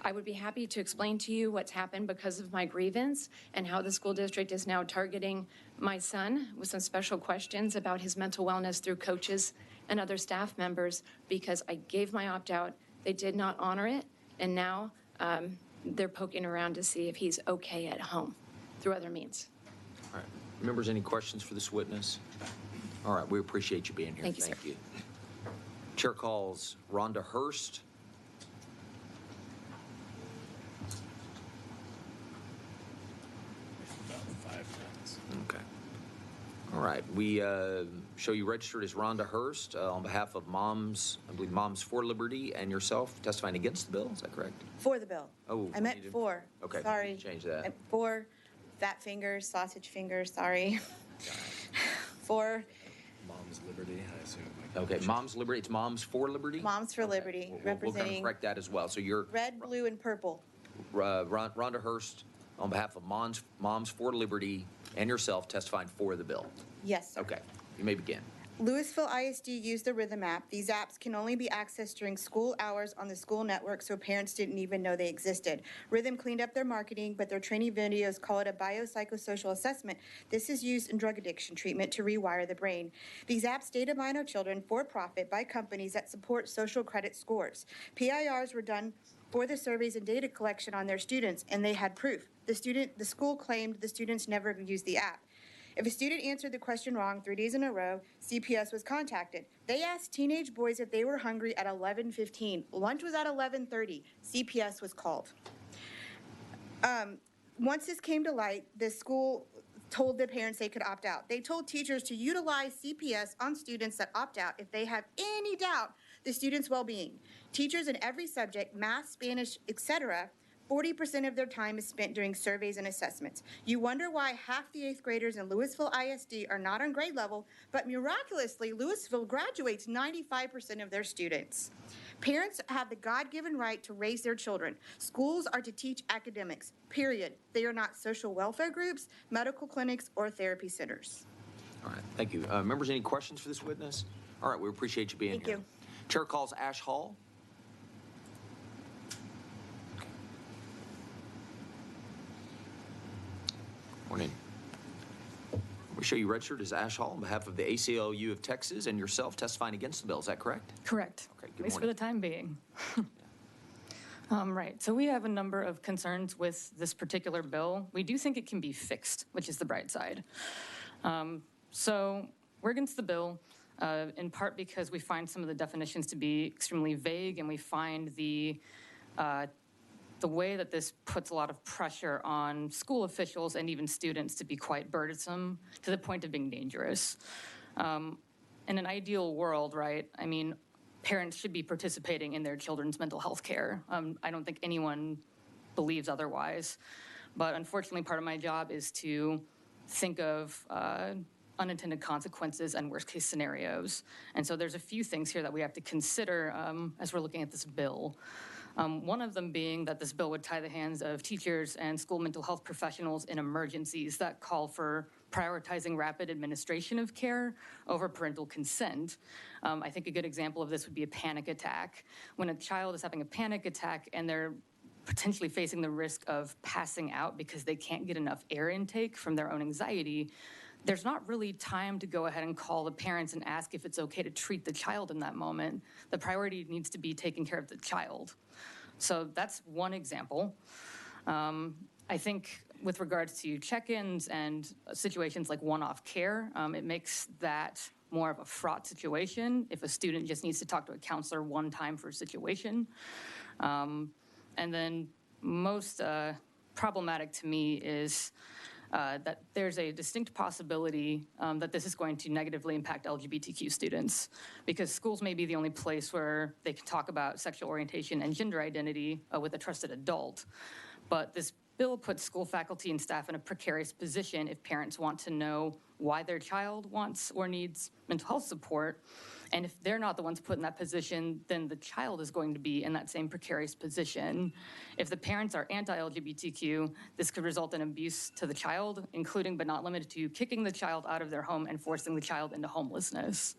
I would be happy to explain to you what's happened because of my grievance and how the school district is now targeting my son with some special questions about his mental wellness through coaches and other staff members because I gave my opt-out. They did not honor it, and now they're poking around to see if he's okay at home through other means. All right. Members, any questions for this witness? All right, we appreciate you being here. Thank you, sir. Chair calls Rhonda Hurst. Okay. All right. We show you registered as Rhonda Hurst on behalf of Moms, I believe Moms for Liberty, and yourself testifying against the bill. Is that correct? For the bill. Oh, I meant for. Okay. Sorry. Change that. I'm for fat fingers, sausage fingers, sorry. For Moms Liberty, I assume. Okay, Moms Liberty. It's Moms for Liberty? Moms for Liberty, We'll kind of representing correct that as well. So you're red, blue, and purple. Rhonda Hurst on behalf of Moms for Liberty and yourself testifying for the bill. Yes, sir. Okay, you may begin. Louisville ISD used the Rhythm app. These apps can only be accessed during school hours on the school network, so parents didn't even know they existed. Rhythm cleaned up their marketing, but their training videos call it a biopsychosocial assessment. This is used in drug addiction treatment to rewire the brain. These apps data mine our children for profit by companies that support social credit scores. PIRs were done for the surveys and data collection on their students, and they had proof. The school claimed the students never used the app. If a student answered the question wrong 3 days in a row, CPS was contacted. They asked teenage boys if they were hungry at 11:15. Lunch was at 11:30. CPS was called. Once this came to light, the school told the parents they could opt out. They told teachers to utilize CPS on students that opt out if they have any doubt the students' well-being. Teachers in every subject, math, Spanish, etc., 40% of their time is spent doing surveys and assessments. You wonder why half the 8th graders in Louisville ISD are not on grade level, but miraculously, Louisville graduates 95% of their students. Parents have the God-given right to raise their children. Schools are to teach academics, period. They are not social welfare groups, medical clinics, or therapy centers. All right, thank you. Members, any questions for this witness? All right, we appreciate you being Thank here. you. Chair calls Ash Hall. Morning. We show you registered as Ash Hall on behalf of the ACLU of Texas and yourself testifying against the bill. Is that correct? Correct. Okay, At good least for morning. the time being. Right, so we have a number of concerns with this particular bill. We do think it can be fixed, which is the bright side. So we're against the bill in part because we find some of the definitions to be extremely vague, and we find the way that this puts a lot of pressure on school officials and even students to be quite burdensome to the point of being dangerous. In an ideal world, right, I mean, parents should be participating in their children's mental health care. I don't think anyone believes otherwise. But unfortunately, part of my job is to think of unintended consequences and worst case scenarios. And so there's a few things here that we have to consider as we're looking at this bill. One of them being that this bill would tie the hands of teachers and school mental health professionals in emergencies that call for prioritizing rapid administration of care over parental consent. I think a good example of this would be a panic attack. When a child is having a panic attack and they're potentially facing the risk of passing out because they can't get enough air intake from their own anxiety, there's not really time to go ahead and call the parents and ask if it's okay to treat the child in that moment. The priority needs to be taking care of the child. So that's one example. I think with regards to check-ins and situations like one-off care, it makes that more of a fraught situation if a student just needs to talk to a counselor one time for a situation. And then most problematic to me is that there's a distinct possibility that this is going to negatively impact LGBTQ students, because schools may be the only place where they can talk about sexual orientation and gender identity with a trusted adult. But this bill puts school faculty and staff in a precarious position if parents want to know why their child wants or needs mental health support. And if they're not the ones put in that position, then the child is going to be in that same precarious position. If the parents are anti-LGBTQ, this could result in abuse to the child, including but not limited to kicking the child out of their home and forcing the child into homelessness.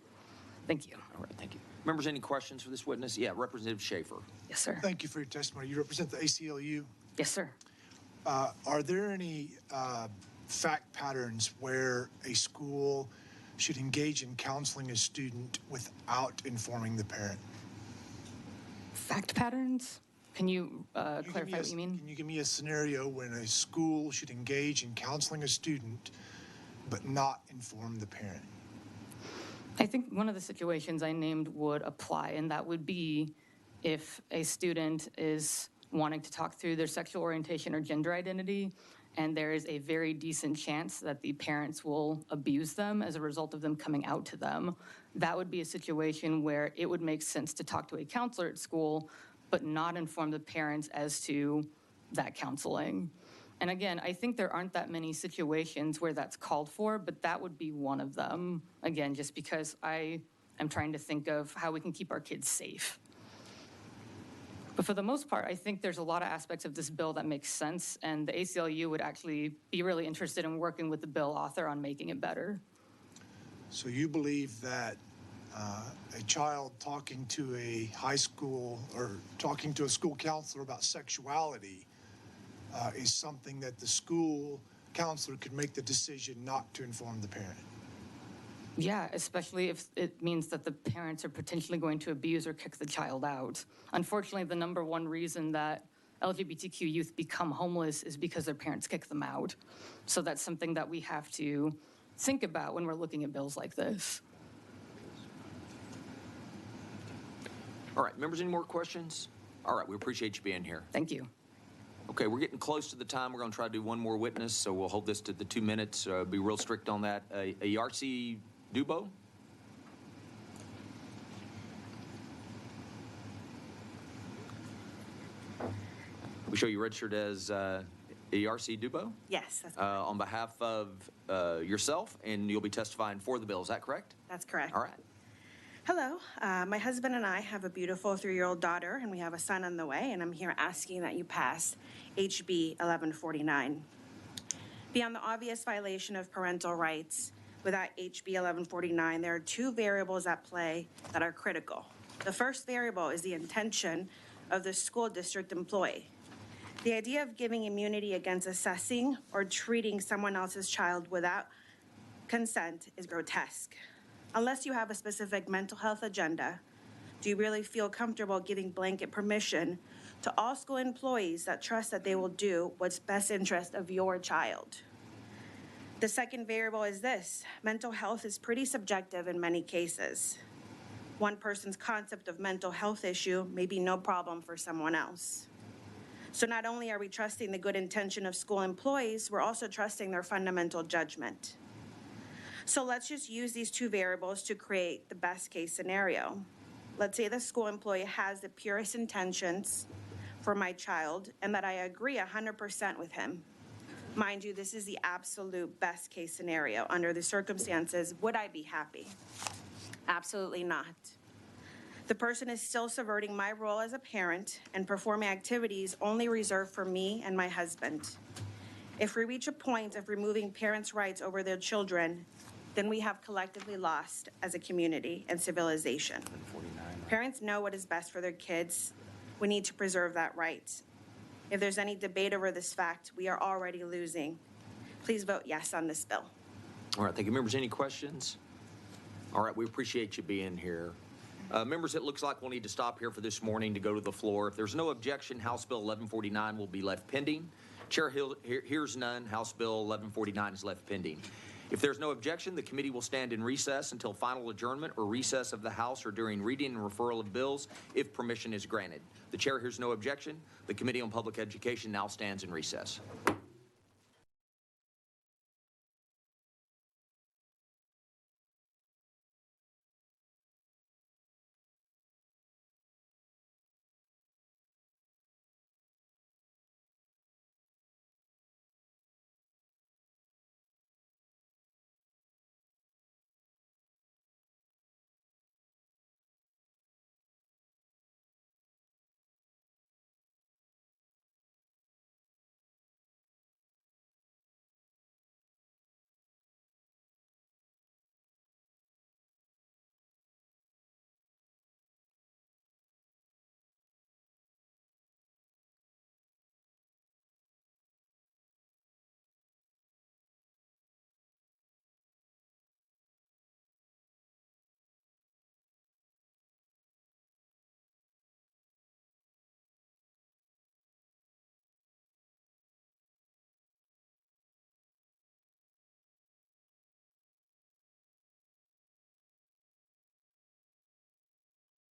Thank you. All right, thank you. Members, any questions for this witness? Yeah, Representative Schaefer. Yes, sir. Thank you for your testimony. You represent the ACLU. Yes, sir. Are there any fact patterns where a school should engage in counseling a student without informing the parent? Fact patterns? Can you clarify what you mean? Can you give me a scenario when a school should engage in counseling a student but not inform the parent? I think one of the situations I named would apply, and that would be if a student is wanting to talk through their sexual orientation or gender identity, and there is a very decent chance that the parents will abuse them as a result of them coming out to them. That would be a situation where it would make sense to talk to a counselor at school, but not inform the parents as to that counseling. And again, I think there aren't that many situations where that's called for, but that would be one of them. Again, just because I am trying to think of how we can keep our kids safe. But for the most part, I think there's a lot of aspects of this bill that make sense, and the ACLU would actually be really interested in working with the bill author on making it better. So you believe that a child talking to a high school or talking to a school counselor about sexuality is something that the school counselor could make the decision not to inform the parent? Yeah, especially if it means that the parents are potentially going to abuse or kick the child out. Unfortunately, the number one reason that LGBTQ youth become homeless is because their parents kick them out. So that's something that we have to think about when we're looking at bills like this. All right, members, any more questions? All right, we appreciate you being here. Thank you. Okay, we're getting close to the time. We're going to try to do one more witness, so we'll hold this to the 2 minutes. Be real strict on that. Yarsi Dubo? We show you registered as ERC Dubo Yes, that's, on behalf of yourself, and you'll be testifying for the bill. Is that correct? that's correct. All right. Hello, my husband and I have a beautiful 3-year-old daughter, and we have a son on the way, and I'm here asking that you pass HB 1149. Beyond the obvious violation of parental rights, without HB 1149, there are 2 variables at play that are critical. The first variable is the intention of the school district employee. The idea of giving immunity against assessing or treating someone else's child without consent is grotesque. Unless you have a specific mental health agenda, do you really feel comfortable giving blanket permission to all school employees that trust that they will do what's best interest of your child? The second variable is this: mental health is pretty subjective in many cases. One person's concept of mental health issue may be no problem for someone else. So not only are we trusting the good intention of school employees, we're also trusting their fundamental judgment. So let's just use these 2 variables to create the best case scenario. Let's say the school employee has the purest intentions for my child and that I agree 100% with him. Mind you, this is the absolute best case scenario. Under the circumstances, would I be happy? Absolutely not. The person is still subverting my role as a parent and performing activities only reserved for me and my husband. If we reach a point of removing parents' rights over their children, then we have collectively lost as a community and civilization. Parents know what is best for their kids. We need to preserve that right. If there's any debate over this fact, we are already losing. Please vote yes on this bill. All right, thank you. Members, any questions? All right, we appreciate you being here. Members, it looks like we'll need to stop here for this morning to go to the floor. If there's no objection, House Bill 1149 will be left pending. Chair hears none. House Bill 1149 is left pending. If there's no objection, the committee will stand in recess until final adjournment or recess of the House or during reading and referral of bills if permission is granted. The chair hears no objection. The Committee on Public Education now stands in recess.